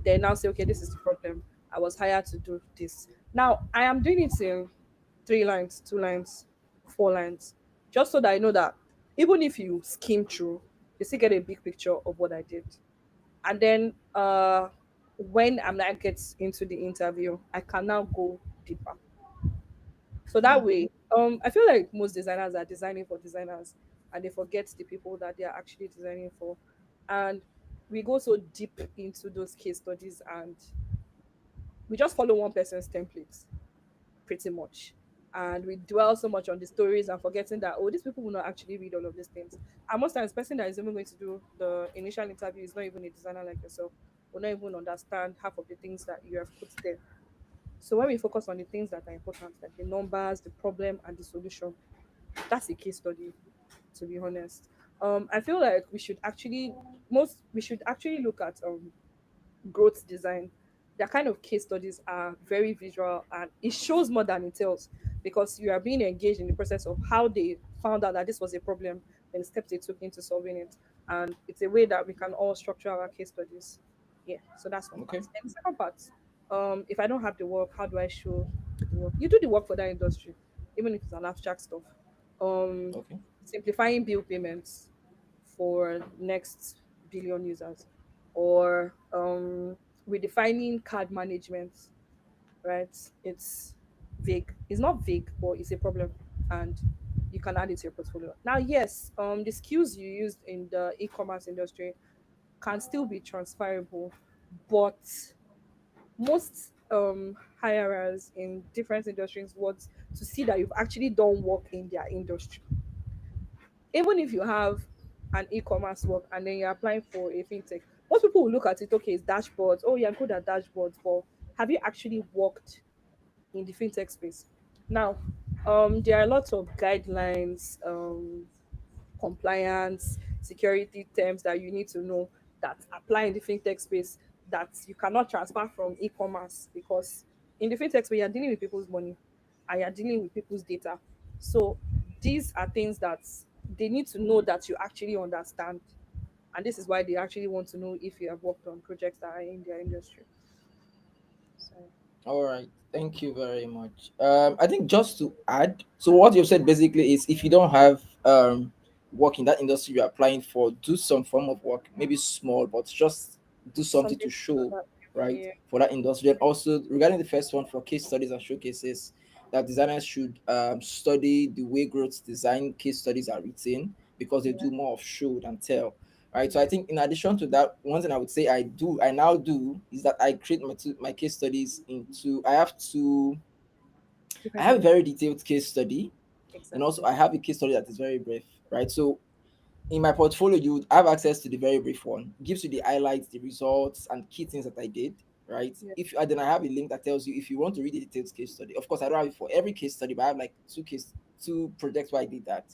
Speaker 2: Then now say, okay, this is the problem. I was hired to do this. Now I am doing it in 3 lines, 2 lines, 4 lines, just so that I know that even if you skim through, you still get a big picture of what I did. And then when I'm like get into the interview, I can now go deeper. So that
Speaker 3: Mm,
Speaker 2: way, I feel like most designers are designing for designers and they forget the people that they are actually designing for. And we go so deep into those case studies and we just follow one person's templates pretty much. And we dwell so much on the stories and forgetting that, oh, these people will not actually read all of these things. And most times, the person that is even going to do the initial interview is not even a designer like yourself, will not even understand half of the things that you have put there. So when we focus on the things that are important, like the numbers, the problem, and the solution, that's a case study, to be honest. I feel like we should actually look at growth design. Their kind of case studies are very visual and it shows more than it tells, because you are being engaged in the process of how they found out that this was a problem and the steps they took into solving it. And it's a way that we can all structure our case studies. Yeah, so that's one part.
Speaker 3: okay.
Speaker 2: And the second part, if I don't have the work, how do I show the work? You do the work for that industry, even if it's an abstract stuff. Um,
Speaker 3: Okay.
Speaker 2: Simplifying bill payments for next billion users, or redefining card management, right? It's vague. It's not vague, but it's a problem, and you can add it to your portfolio. Now, yes, the skills you used in the e-commerce industry can still be transferable, but most hirers in different industries want to see that you've actually done work in their industry. Even if you have an e-commerce work and then you're applying for a fintech, most people will look at it, okay, it's dashboards. Oh, you're good at dashboards, but have you actually worked in the fintech space? Now, there are lots of guidelines, compliance, security terms that you need to know that apply in the fintech space that you cannot transfer from e-commerce, because in the fintech space you're dealing with people's money and you're dealing with people's data. So these are things that they need to know that you actually understand, and this is why they actually want to know if you have worked on projects that are in their industry. So
Speaker 3: All right. Thank you very much. I think just to add, so what you've said basically is if you don't have work in that industry you're applying for, do some form of work, maybe small, but just do something to
Speaker 2: something
Speaker 3: show,
Speaker 2: that,
Speaker 3: right,
Speaker 2: yeah,
Speaker 3: for that industry. And also regarding the first one for case studies and showcases, that designers should study the way growth design case studies are written because they
Speaker 2: yeah,
Speaker 3: do more of show than tell. Right. So I
Speaker 2: yeah,
Speaker 3: think in addition to that, one thing I would say I now do is that I create my case studies into I
Speaker 2: different
Speaker 3: have a
Speaker 2: types of
Speaker 3: very detailed case study, and also
Speaker 2: exactly.
Speaker 3: I have a case study that is very brief, right? So in my portfolio, you would have access to the very brief one. It gives you the highlights, the results, and key things that I did, right?
Speaker 2: Yeah,
Speaker 3: If and then I have a link that tells you if you want to read the detailed case study. Of course, I don't have it for every case study, but I have like two projects where I did that.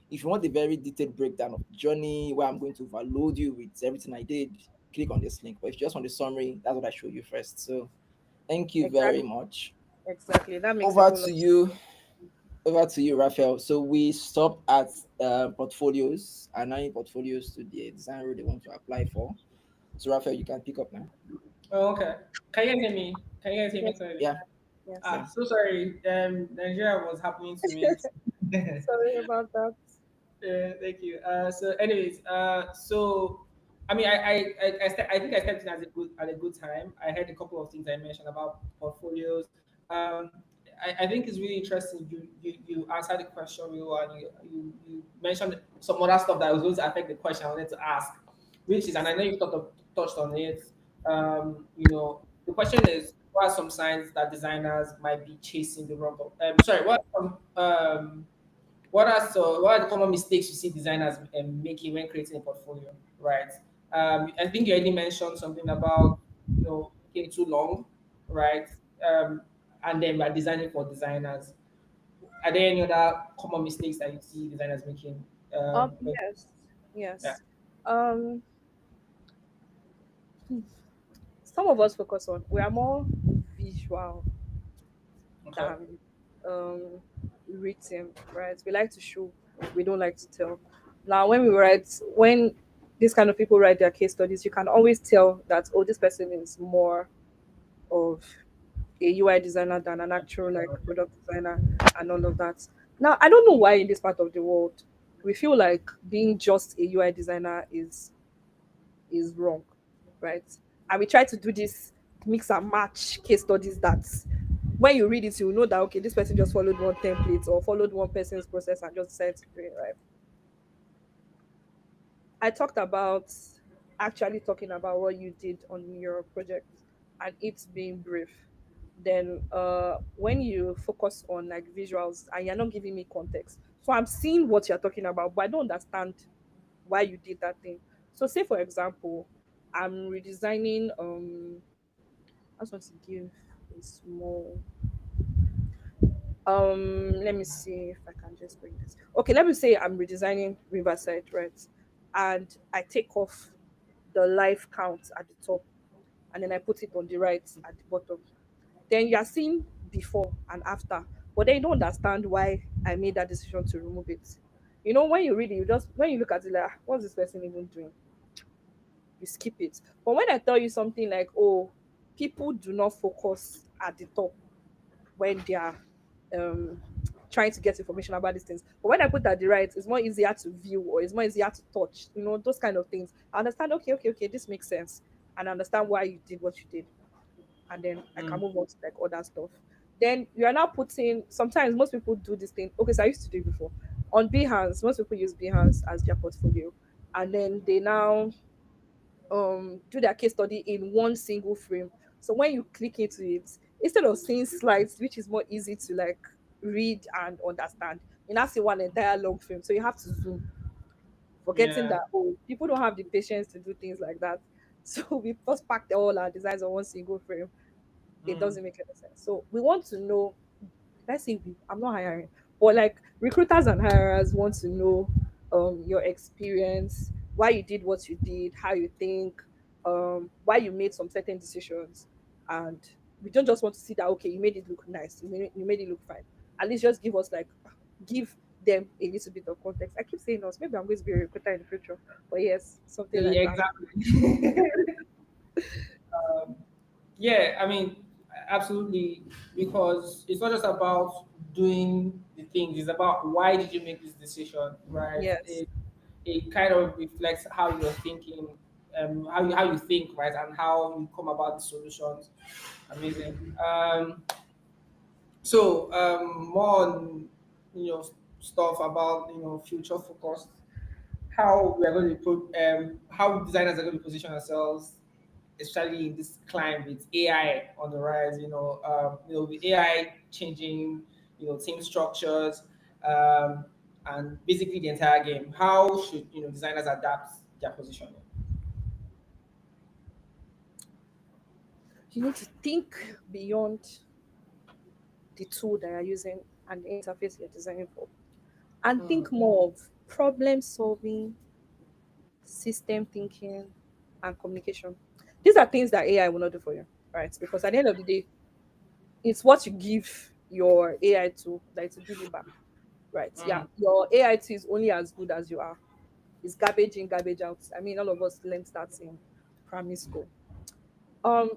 Speaker 3: If you want a very detailed breakdown of the journey where I'm going to overload you with everything I did, click on this link. But if you just want the summary, that's what I show you first. So thank you very
Speaker 2: exactly,
Speaker 3: much.
Speaker 2: exactly. That makes a
Speaker 3: Over
Speaker 2: whole
Speaker 3: to
Speaker 2: lot.
Speaker 3: you. Over to you, Raphael. So we stopped at portfolios, aligning portfolios to the design role they want to apply for. So Raphael, you can pick up now.
Speaker 1: Oh, okay. Can you guys hear me? Can you guys hear me
Speaker 2: Yes,
Speaker 1: clearly?
Speaker 3: Yeah,
Speaker 2: yes.
Speaker 3: yeah.
Speaker 1: Ah, so sorry. Nigeria was happening to me.
Speaker 2: Sorry about that.
Speaker 1: Thank you. So, anyways, I mean, I think I stepped in at a good time. I heard a couple of things I mentioned about portfolios. Um, I think it's really interesting. You answered the question real well, and you mentioned some other stuff that was going to affect the question I wanted to ask, which is, and I know you touched on it. The question is, what are some signs that designers might be chasing the wrong? Sorry, what are the common mistakes you see designers making when creating a portfolio, right? I think you already mentioned something about taking too long, right? Um, and then we're designing for designers. Are there any other common mistakes that you see designers making?
Speaker 2: Yes,
Speaker 1: Yeah.
Speaker 2: yes. Um, some of us focus on, we are more visual
Speaker 1: Okay.
Speaker 2: than written, right? We like to show, we don't like to tell. Now, when these kind of people write their case studies, you can always tell that, oh, this person is more of a UI designer than an actual like product designer and all of that. Now, I don't know why in this part of the world we feel like being just a UI designer is wrong, right? And we try to do this mix and match case studies that when you read it, you know that okay, this person just followed one template or followed one person's process and just decided to do it, right? I talked about actually talking about what you did on your project and it being brief. Then when you focus on like visuals and you're not giving me context. So I'm seeing what you're talking about, but I don't understand why you did that thing. So say for example, I'm redesigning I just want to give a small let me see if I can just bring this. Okay, let me say I'm redesigning Riverside, right? And I take off the life count at the top and then I put it on the right at the bottom. Then you are seeing before and after, but then you don't understand why I made that decision to remove it. You know, when you read it, you just when you look at it like, "Ah, what's this person even doing?" You skip it. But when I tell you something like, oh, people do not focus at the top when they are um trying to get information about these things. But when I put at the right, it's more easier to view or it's more easier to touch, those kind of things. I understand, okay, okay, okay, this makes sense. And I understand why you did what you did. And then I can
Speaker 1: Mm,
Speaker 2: move on to like other stuff. Then you are now putting sometimes most people do this thing. Okay, so I used to do it before. On Behance, most people use Behance as their portfolio. And then they now do their case study in one single frame. So when you click into it, instead of seeing slides, which is more easy to like read and understand, you now see one entire long frame. So you have to zoom, forgetting
Speaker 1: yeah.
Speaker 2: that oh, people don't have the patience to do things like that. So we first packed all our designs on one single frame. It
Speaker 1: Mm,
Speaker 2: doesn't make any sense. So we want to know, let's say I'm not hiring, but like recruiters and hirers want to know your experience, why you did what you did, how you think, why you made some certain decisions, and we don't just want to see that okay, you made it look nice, you made it look fine. At least just give us like give them a little bit of context. I keep saying us. Maybe I'm going to be a recruiter in the future, but yes, something like
Speaker 1: Yeah,
Speaker 2: that.
Speaker 1: exactly. Yeah, I mean, absolutely, because it's not just about doing the things; it's about why did you make this decision, right?
Speaker 2: Yes.
Speaker 1: It kind of reflects how you're thinking, how you think, right, and how you come about the solutions. Amazing. More on stuff about future focused, how we are going to how designers are going to position ourselves, especially in this climb with AI on the rise. With AI changing, team structures, and basically the entire game. How should designers adapt their positioning?
Speaker 2: You need to think beyond the tool that you're using and the interface you're designing for, and
Speaker 1: Mm,
Speaker 2: think more of problem solving, system thinking, and communication. These are things that AI will not do for you, right? Because at the end of the day, it's what you give your AI to that it will give you back, right? Yeah,
Speaker 1: mm,
Speaker 2: your AI tool is only as good as you are. It's garbage in, garbage out. I mean, all of us learned that in primary school. Um,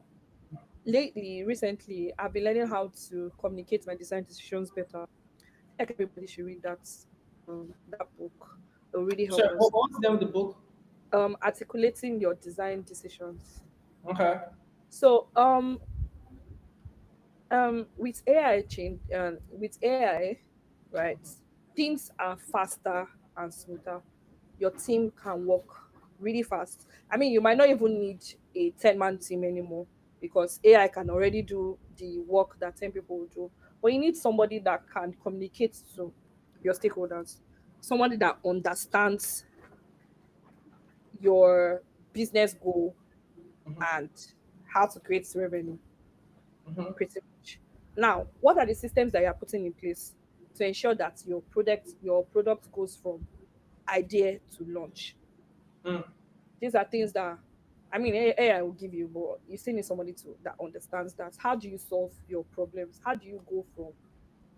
Speaker 2: recently, I've been learning how to communicate my design decisions better. Like everybody should read that book. It will really
Speaker 1: so
Speaker 2: help us.
Speaker 1: what's the name of the book?
Speaker 2: Articulating your design decisions.
Speaker 1: Okay.
Speaker 2: So with AI change with AI, right, things are faster and smoother. Your team can work really fast. I mean, you might not even need a 10-man team anymore because AI can already do the work that 10 people will do. But you need somebody that can communicate to your stakeholders, somebody that understands your business goal
Speaker 1: Mm-hmm,
Speaker 2: and how to create revenue,
Speaker 1: mm-hmm,
Speaker 2: pretty much. Now, what are the systems that you are putting in place to ensure that your product goes from idea to launch?
Speaker 1: mm,
Speaker 2: These are things that, I mean, AI will give you, but you still need somebody to that understands that. How do you solve your problems? How do you go from,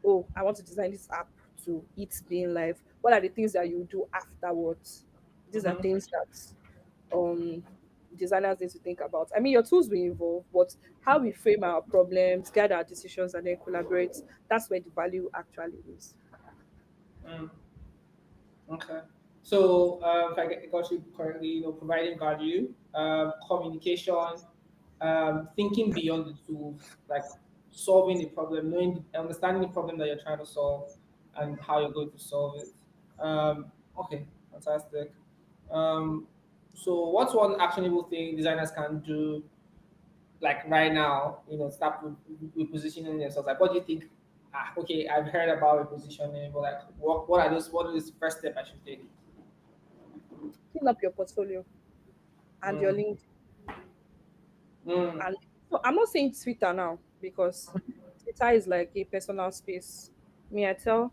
Speaker 2: oh, I want to design this app, to it being live? What are the things that you do afterwards? These are
Speaker 1: mm-hmm,
Speaker 2: things that designers need to think about. I mean, your tools will evolve, but how we frame our problems, guide our decisions, and then collaborate, that's where the value actually is.
Speaker 1: mm. Okay. So, if got you correctly, providing value, communication, thinking beyond the tools, like solving the problem, understanding the problem that you're trying to solve, and how you're going to solve it. Okay, fantastic. Um, so, what's one actionable thing designers can do, like right now? Start repositioning themselves. Like, what do you think? Okay, I've heard about repositioning, but like, what are those? What is the first step I should take?
Speaker 2: Clean up your portfolio and your
Speaker 1: Mm,
Speaker 2: link.
Speaker 1: mm.
Speaker 2: And so I'm not saying Twitter now because Twitter is like a personal space. May I tell?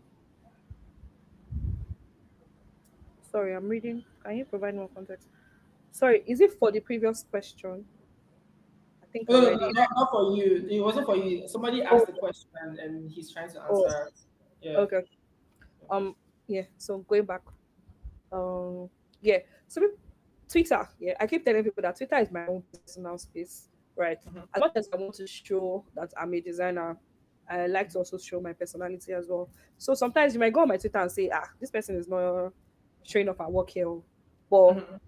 Speaker 2: Sorry, I'm reading. Can you provide more context? Sorry, is it for the previous question? I think I
Speaker 1: No, no,
Speaker 2: already.
Speaker 1: not for you. It wasn't for you. Somebody
Speaker 2: Oh,
Speaker 1: asked the question, and he's trying to
Speaker 2: oh,
Speaker 1: answer. Yeah.
Speaker 2: okay. Yeah. So going back. Um, yeah. So Twitter. Yeah, I keep telling people that Twitter is my own personal space. Right.
Speaker 1: Mhm,
Speaker 2: As much as I want to show that I'm a designer, I like to also show my personality as well. So sometimes you might go on my Twitter and say, ah, this person is not showing off at work here, oh. But
Speaker 1: mhm,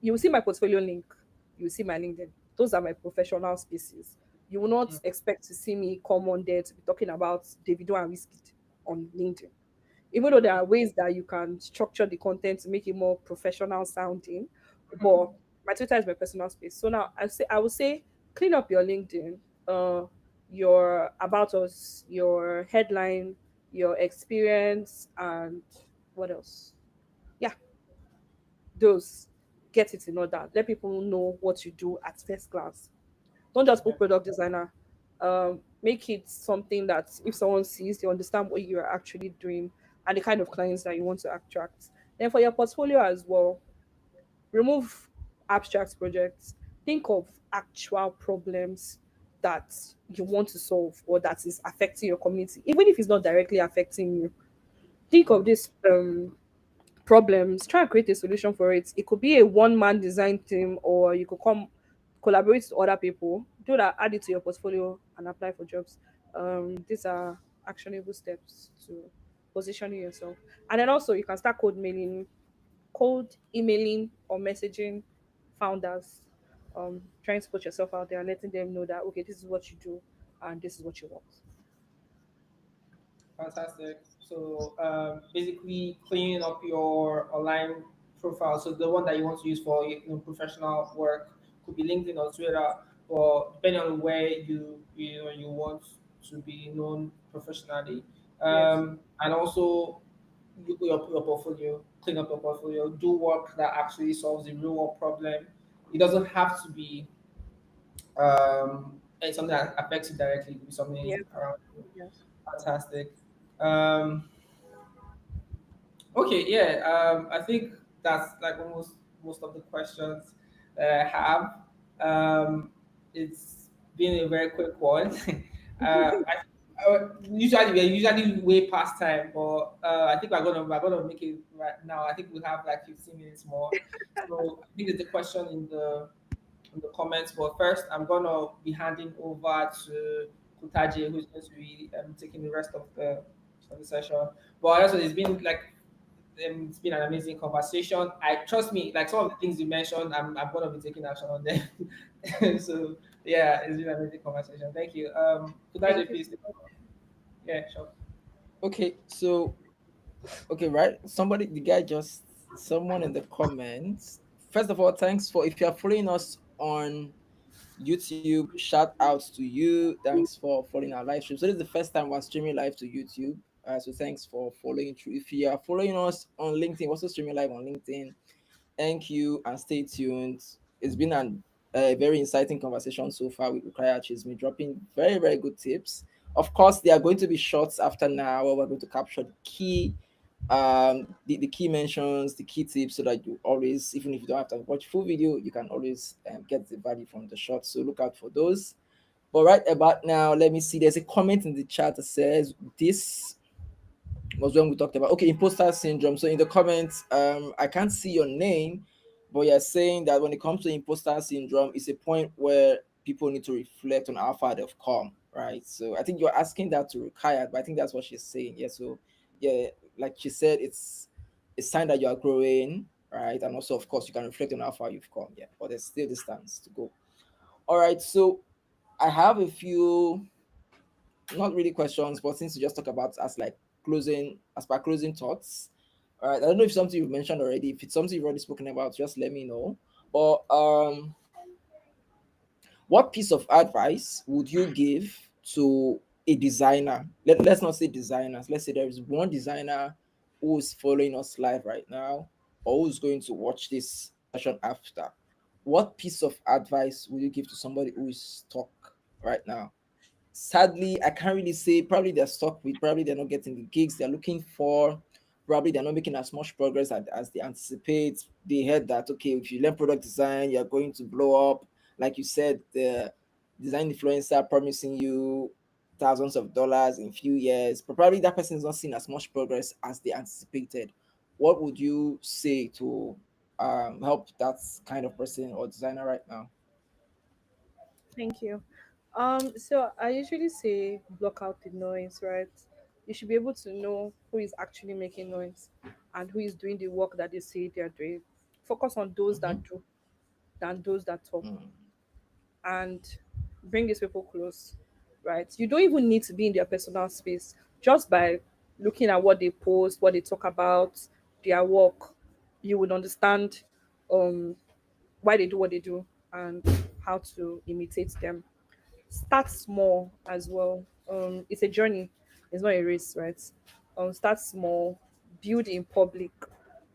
Speaker 2: you will see my portfolio link, you will see my LinkedIn. Those are my professional spaces. You will not
Speaker 1: mhm,
Speaker 2: expect to see me come on there to be talking about Davido and Wizkid on LinkedIn. Even though there are ways that you can structure the content to make it more professional sounding, but my Twitter is my personal space. So now I would say clean up your LinkedIn, uh, your about us, your headline, your experience, and what else? Yeah, those, get it in order. Let people know what you do at first glance. Don't just
Speaker 1: yeah,
Speaker 2: put product designer. Make it something that if someone sees, they understand what you are actually doing and the kind of clients that you want to attract. Then for your portfolio as well, Remove abstract projects. Think of actual problems that you want to solve or that is affecting your community, even if it's not directly affecting you. Think of
Speaker 1: Mm.
Speaker 2: this problems, try and create a solution for it. It could be a one-man design team, or you could come collaborate with other people, do that, add it to your portfolio and apply for jobs. These are actionable steps to positioning yourself. And then also you can start cold emailing or messaging founders, trying to put yourself out there and letting them know that okay, this is what you do and this is what you want.
Speaker 1: Fantastic. So basically, cleaning up your online profile. So the one that you want to use for professional work could be LinkedIn or Twitter, or depending on where you want to be known professionally.
Speaker 2: Yes.
Speaker 1: And also your portfolio, clean up your portfolio, do work that actually solves the real world problem. It doesn't have to be it's something that affects you directly. It could be something
Speaker 2: Yes.
Speaker 1: around you.
Speaker 2: Yes.
Speaker 1: Fantastic. Um, okay, yeah. I think that's like almost most of the questions that I have. It's been a very quick one. Usually we're usually way past time, but I think we're gonna make it right now. I think we have like 15 minutes more. So I think there's a question in the comments. But first, I'm gonna be handing over to Kutaje, who's going to be taking the rest of the session. But also, it's been an amazing conversation. I trust me, like some of the things you mentioned, I'm gonna be taking action on them. So yeah, it's been an amazing conversation. Thank you. Kutaje,
Speaker 2: Thank you
Speaker 1: please.
Speaker 2: so much.
Speaker 1: Yeah, sure.
Speaker 3: Okay, so okay, right? Somebody, the guy just someone in the comments. First of all, thanks for if you are following us on YouTube. Shout outs to you. Thanks for following our live stream. So this is the first time we're streaming live to YouTube. So thanks for following through. If you are following us on LinkedIn, we're also streaming live on LinkedIn. Thank you and stay tuned. It's been a very exciting conversation so far with Rukaya. She's been dropping very, very good tips. Of course, there are going to be shots after now where we're going to capture the key mentions, the key tips, so that you always, even if you don't have to watch full video, you can always get the value from the shots. So look out for those. But right about now, let me see. There's a comment in the chat that says this was when we talked about okay imposter syndrome. So in the comments, I can't see your name, but you're saying that when it comes to imposter syndrome, it's a point where people need to reflect on how far they've come, right? So I think you're asking that to Rukaya, but I think that's what she's saying. Yeah. So yeah, like she said, it's a sign that you are growing, right? And also, of course, you can reflect on how far you've come. Yeah, but there's still distance to go. All right. So I have a few, not really questions, but since you just talk about as like closing, as per closing thoughts. All right, I don't know if it's something you've mentioned already. If it's something you've already spoken about, just let me know. But what piece of advice would you give to a designer? Let's not say designers. Let's say there is one designer who is following us live right now, or who's going to watch this session after. What piece of advice would you give to somebody who is stuck right now? Sadly, I can't really say. Probably they're stuck with. Probably they're not getting the gigs they're looking for. Probably they're not making as much progress as they anticipate. They heard that okay, if you learn product design, you're going to blow up. Like you said, the design influencer promising you thousands of dollars in few years, but probably that person is not seeing as much progress as they anticipated. What would you say to help that kind of person or designer right now?
Speaker 2: Thank you. So I usually say block out the noise, right? You should be able to know who is actually making noise and who is doing the work that they say they are doing. Focus on those that
Speaker 3: Mm-hmm.
Speaker 2: do than those that talk,
Speaker 3: Mm.
Speaker 2: and bring these people close, right? You don't even need to be in their personal space. Just by looking at what they post, what they talk about, their work, you would understand um why they do what they do and how to imitate them. Start small as well. It's a journey, it's not a race, right? Start small, build in public.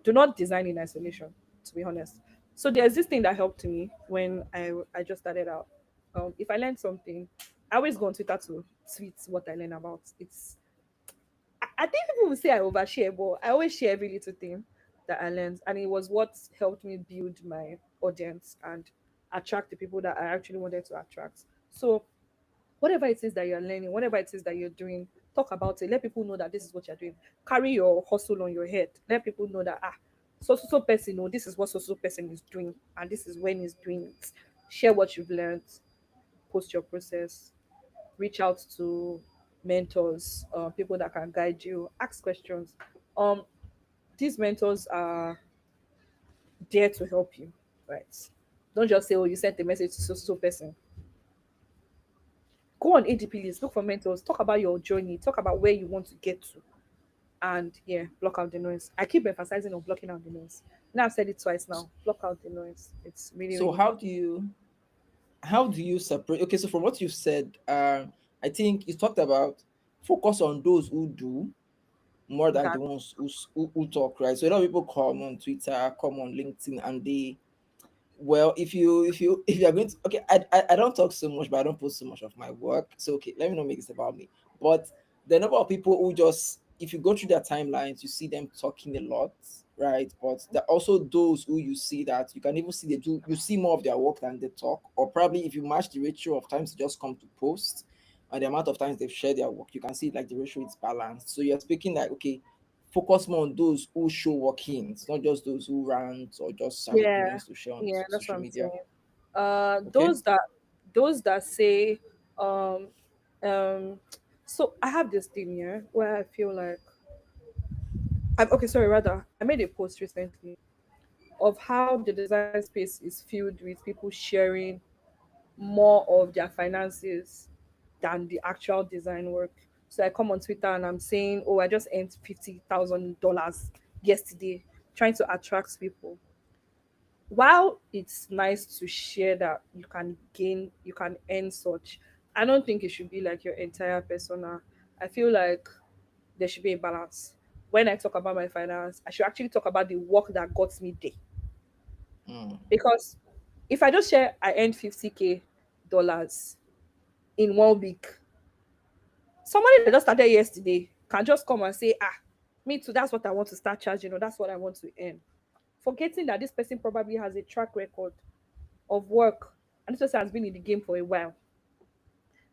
Speaker 2: Do not design in isolation, to be honest. So there's this thing that helped me when I just started out. If I learned something, I always go on Twitter to tweet what I learn about. I think people will say I overshare, but I always share every little thing. that I learned, and it was what helped me build my audience and attract the people that I actually wanted to attract. So whatever it is that you're learning, whatever it is that you're doing, talk about it. Let people know that this is what you're doing. Carry your hustle on your head. Let people know that so person, no, this is what so person is doing, and this is when he's doing it. Share what you've learned, post your process, reach out to mentors, people that can guide you, ask questions. Um, these mentors are there to help you, right? Don't just say, "Oh, you sent a message to so person." Go on ADP list, look for mentors, talk about your journey, talk about where you want to get to, and yeah, block out the noise. I keep emphasizing on blocking out the noise. Now I've said it twice now. Block out the noise. It's really,
Speaker 3: So
Speaker 2: really
Speaker 3: how
Speaker 2: important.
Speaker 3: do you separate? Okay, so from what you said, I think you talked about focus on those who do more than
Speaker 2: That
Speaker 3: the ones who talk, right? So a lot of people come on Twitter, come on LinkedIn, and they, well, if you are going to, okay, I don't talk so much, but I don't post so much of my work. So okay, let me not make this about me. But the number of people who just, if you go through their timelines, you see them talking a lot, right? But there are also those who you see that you can even see they do, you see more of their work than they talk. Or probably if you match the ratio of times they just come to post and the amount of times they've shared their work, you can see like the ratio is balanced. So you're speaking like, okay, focus more on those who show workings, not just those who rant or just have
Speaker 2: yeah,
Speaker 3: opinions to share on
Speaker 2: yeah, that's what
Speaker 3: social
Speaker 2: I'm
Speaker 3: media.
Speaker 2: saying.
Speaker 3: Okay.
Speaker 2: Those that say, um, um, so I have this thing here where I feel like okay, sorry, rather, I made a post recently of how the design space is filled with people sharing more of their finances than the actual design work. So I come on Twitter and I'm saying, "Oh, I just earned $50,000 yesterday," trying to attract people. While it's nice to share that you can earn such, I don't think it should be like your entire persona. I feel like there should be a balance. When I talk about my finance, I should actually talk about the work that got me there.
Speaker 3: Mm,
Speaker 2: Because if I just share I earned 50K dollars in 1 week, somebody that just started yesterday can just come and say, me too, that's what I want to start charging, or that's what I want to earn. Forgetting that this person probably has a track record of work and this person has been in the game for a while.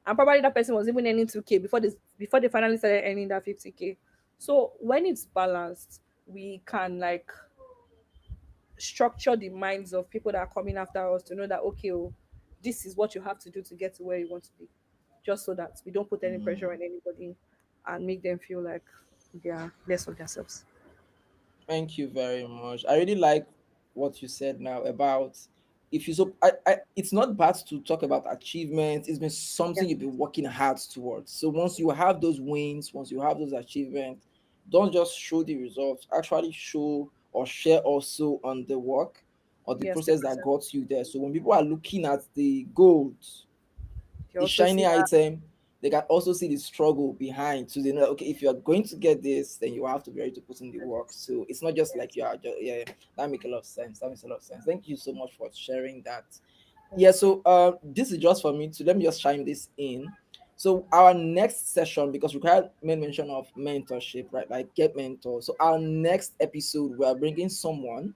Speaker 2: And probably that person was even earning 2K before they finally started earning that 50K. So when it's balanced, we can like structure the minds of people that are coming after us to know that okay, oh, this is what you have to do to get to where you want to be. Just so that we don't put any
Speaker 3: mm.
Speaker 2: pressure on anybody and make them feel like they are less of themselves.
Speaker 3: Thank you very much. I really like what you said now about, if you so it's not bad to talk about achievements. It's been
Speaker 2: Yeah.
Speaker 3: something you've been working hard towards. So once you have those wins, once you have those achievements, don't just show the results. Actually show or share also on the work or the
Speaker 2: Yes, the
Speaker 3: process that
Speaker 2: process.
Speaker 3: got you there. So when people are looking at the gold,
Speaker 2: You
Speaker 3: the
Speaker 2: also see
Speaker 3: shiny
Speaker 2: that.
Speaker 3: item, they can also see the struggle behind. So they know, okay, if you are going to get this, then you have to be ready to put in the work. So it's not just like
Speaker 2: Yes.
Speaker 3: you are just, yeah, that makes a lot of sense. That makes a lot of sense. Thank you so much for sharing that.
Speaker 2: Thank
Speaker 3: Yeah,
Speaker 2: you.
Speaker 3: so this is just for me to, let me just chime this in. So our next session, because we had made mention of mentorship, right? Like get mentors. So our next episode, we are bringing someone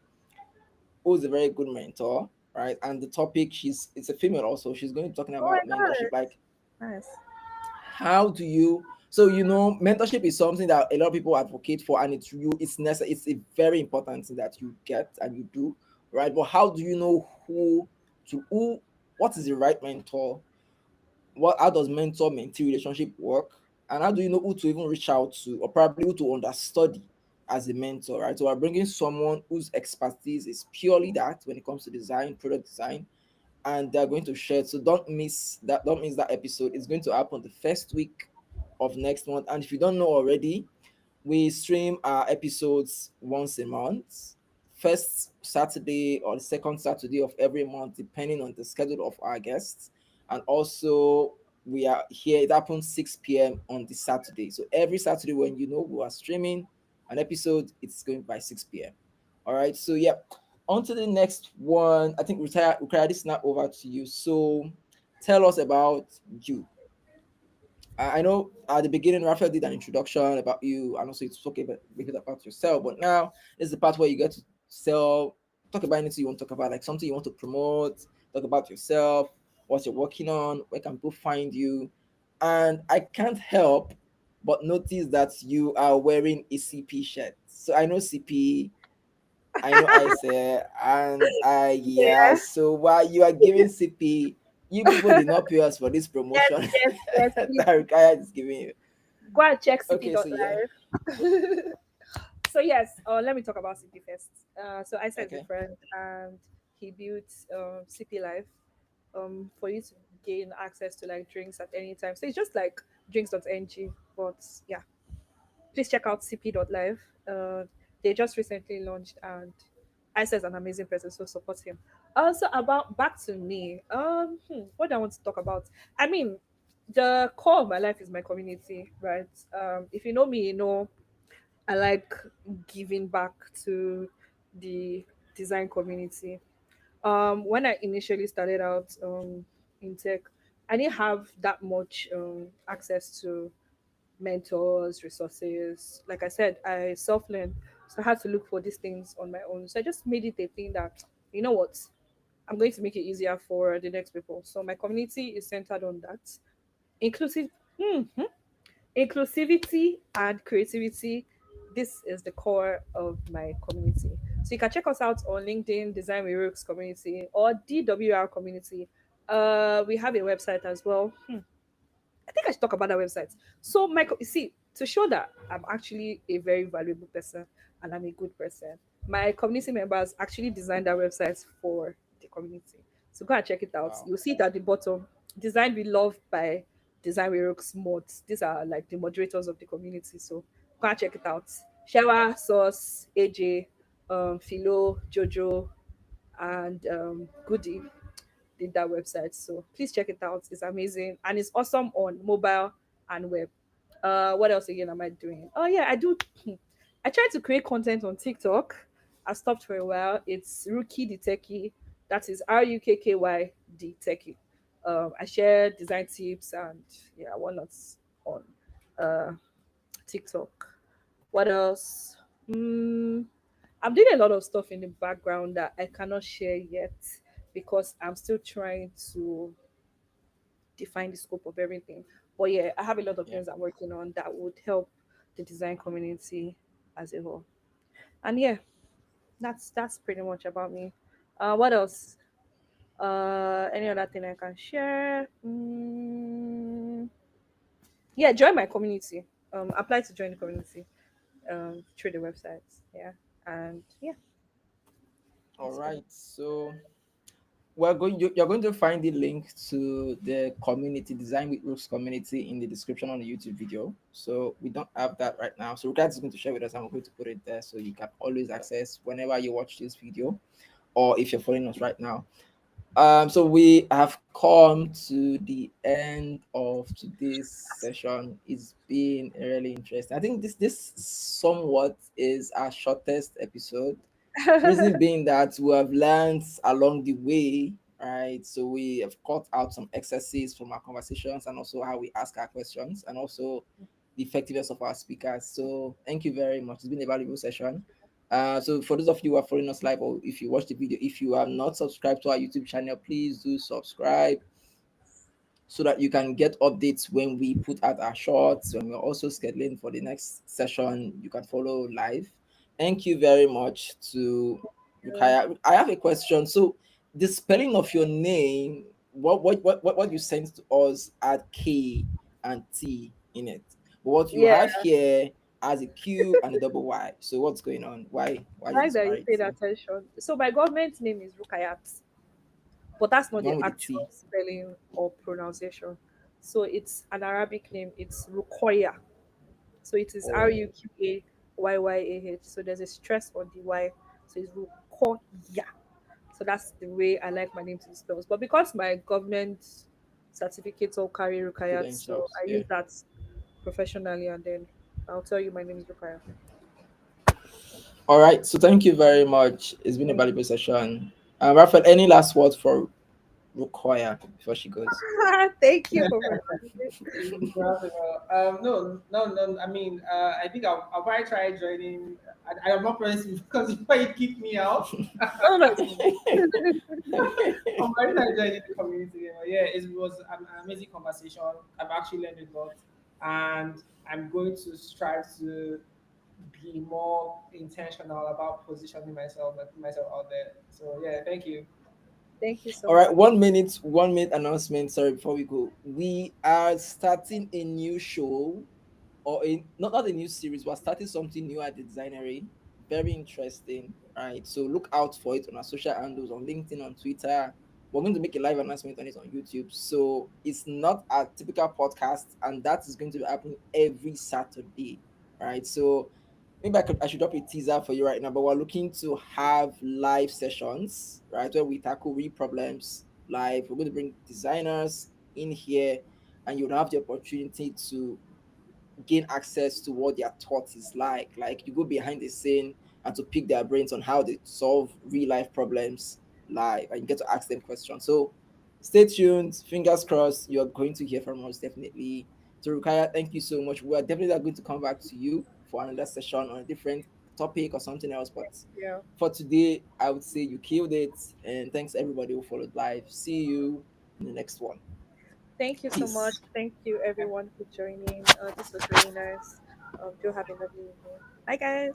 Speaker 3: who's a very good mentor, right? And the topic, she's it's a female also. She's going to be talking
Speaker 2: Oh my
Speaker 3: about mentorship,
Speaker 2: god.
Speaker 3: like
Speaker 2: Nice.
Speaker 3: how do you, so mentorship is something that a lot of people advocate for, and it's necessary, it's a very important thing that you get and you do, right? But how do you know who, what is the right mentor, what, how does mentor mentee relationship work, and how do you know who to even reach out to, or probably who to understudy as a mentor, right? So we're bringing someone whose expertise is purely that when it comes to design, product design, and they're going to share it. So don't miss that episode. It's going to happen the first week of next month. And if you don't know already, we stream our episodes once a month, first Saturday or the second Saturday of every month, depending on the schedule of our guests. And also, we are here, it happens 6 p.m. on the Saturday. So every Saturday, when we are streaming an episode, it's going by 6 p.m. All right. So, yeah, on to the next one. I think retire, this is now over to you. So, tell us about you. I know at the beginning, Raphael did an introduction about you, and also you spoke a bit about yourself. But now is the part where you get to sell, talk about anything you want to talk about, like something you want to promote, talk about yourself, what you're working on, where can people find you. And I can't help but notice that you are wearing a CP shirt. So I know CP, I know I say, and I, yeah.
Speaker 2: Yeah.
Speaker 3: So while you are giving CP, you people did not pay us for this
Speaker 2: Yes,
Speaker 3: promotion
Speaker 2: yes, yes.
Speaker 3: that
Speaker 2: Please
Speaker 3: Rukaya is giving you.
Speaker 2: go and check
Speaker 3: Okay, so yeah.
Speaker 2: cp.live. So yes, let me talk about CP first. So I said is a
Speaker 3: Okay.
Speaker 2: friend, and he built CP Life for you to gain access to like drinks at any time. So it's just like drinks.ng, but yeah, please check out cp.live. They just recently launched, and Isa is an amazing person, so support him. Also, about back to me, what do I want to talk about? I mean, the core of my life is my community, right? If you know me, you know I like giving back to the design community. When I initially started out in tech, I didn't have that much access to mentors, resources. Like I said, I self learned, so I had to look for these things on my own. So I just made it a thing that, you know what, I'm going to make it easier for the next people. So my community is centered on that. Inclusive, inclusivity and creativity. This is the core of my community. So you can check us out on LinkedIn, Design with Rooks community or DWR community. We have a website as well. I think I should talk about that website. So, Michael, you see, to show that I'm actually a very valuable person and I'm a good person, my community members actually designed that website for the community. So go and check it out.
Speaker 3: Wow.
Speaker 2: You'll see it at the bottom. Designed with love by Design with Rooks mods. These are like the moderators of the community. So go and check it out. Shower, Sauce, AJ, Philo, Jojo, and Goody did that website. So please check it out. It's amazing and it's awesome on mobile and web. What else again am I doing? Oh yeah, I do. I try to create content on TikTok. I stopped for a while. It's Rookie the Techie. That is RUKKY the Techie. I share design tips and yeah, whatnot on uh TikTok. What else? I'm doing a lot of stuff in the background that I cannot share yet because I'm still trying to define the scope of everything. But yeah, I have a lot of
Speaker 3: Yeah.
Speaker 2: things I'm working on that would help the design community as a whole. And yeah, that's pretty much about me. What else? Any other thing I can share? Yeah, join my community. Apply to join the community. Through the website. Yeah, and yeah,
Speaker 3: All
Speaker 2: that's pretty.
Speaker 3: right. So you're going to find the link to the community design with Rooks community in the description on the YouTube video. So we don't have that right now. So Rukayat is going to share with us and we're going to put it there so you can always access whenever you watch this video or if you're following us right now. So we have come to the end of today's session. It's been really interesting. I think this somewhat is our shortest episode. Reason being that we have learned along the way, right? So we have cut out some excesses from our conversations and also how we ask our questions and also the effectiveness of our speakers. So thank you very much. It's been a valuable session. So for those of you who are following us live or if you watch the video, if you are not subscribed to our YouTube channel, please do subscribe so that you can get updates when we put out our shorts, when we're also scheduling for the next session, you can follow live. Thank you very much to Rukaya. I have a question. So the spelling of your name, what you sent to us had K and T in it. But what you
Speaker 2: Yeah,
Speaker 3: have here has a Q and a double Y. So what's going on? Why
Speaker 2: I like
Speaker 3: is
Speaker 2: that you
Speaker 3: married
Speaker 2: paid
Speaker 3: T?
Speaker 2: attention. So my government name is Rukayat, but that's not
Speaker 3: The
Speaker 2: the
Speaker 3: one with the
Speaker 2: actual
Speaker 3: T.
Speaker 2: spelling or pronunciation. So it's an Arabic name. It's Rukoya. So it is
Speaker 3: Oh,
Speaker 2: Ruqayyah. So there's a stress on the Y. So it's Rukoya. So that's the way I like my name to be spelled. But because my government certificates all carry Rukayat, so
Speaker 3: credentials.
Speaker 2: I
Speaker 3: Yeah.
Speaker 2: use that professionally, and then I'll tell you my name is Rukaya.
Speaker 3: All right. So thank you very much. It's been a
Speaker 2: Thank
Speaker 3: valuable session. Raphael, any last words for Rukaya before she goes.
Speaker 2: Thank you for recommending.
Speaker 1: No, no, no. I mean, I think I'll probably try joining. I'm not promising because before you kick me out,
Speaker 2: Oh, no, it's fine.
Speaker 1: I'm probably try joining the community. But yeah, it was an amazing conversation. I've actually learned a lot, and I'm going to strive to be more intentional about positioning myself and put myself out there. So yeah, thank you.
Speaker 2: Thank you so
Speaker 3: All right,
Speaker 2: much.
Speaker 3: 1 minute, 1 minute announcement. Sorry, before we go, we are starting a new show, or a not a new series. We're starting something new at the Designery. Very interesting. Right, so look out for it on our social handles on LinkedIn, on Twitter. We're going to make a live announcement on it on YouTube. So it's not a typical podcast, and that is going to be happening every Saturday. Right, so maybe I should drop a teaser for you right now, but we're looking to have live sessions, right, where we tackle real problems live. We're going to bring designers in here, and you'll have the opportunity to gain access to what their thoughts is like. Like you go behind the scene and to pick their brains on how they solve real life problems live, and you get to ask them questions. So stay tuned. Fingers crossed. You're going to hear from us definitely. So Rukaya, thank you so much. We are definitely going to come back to you for another session on a different topic or something else. But
Speaker 2: Yeah.
Speaker 3: for today, I would say you killed it. And thanks everybody who followed live. See you in the next one.
Speaker 2: Thank you so much.
Speaker 3: Peace.
Speaker 2: Thank you, everyone, for joining. This was really nice. Do have a lovely evening. Bye, guys.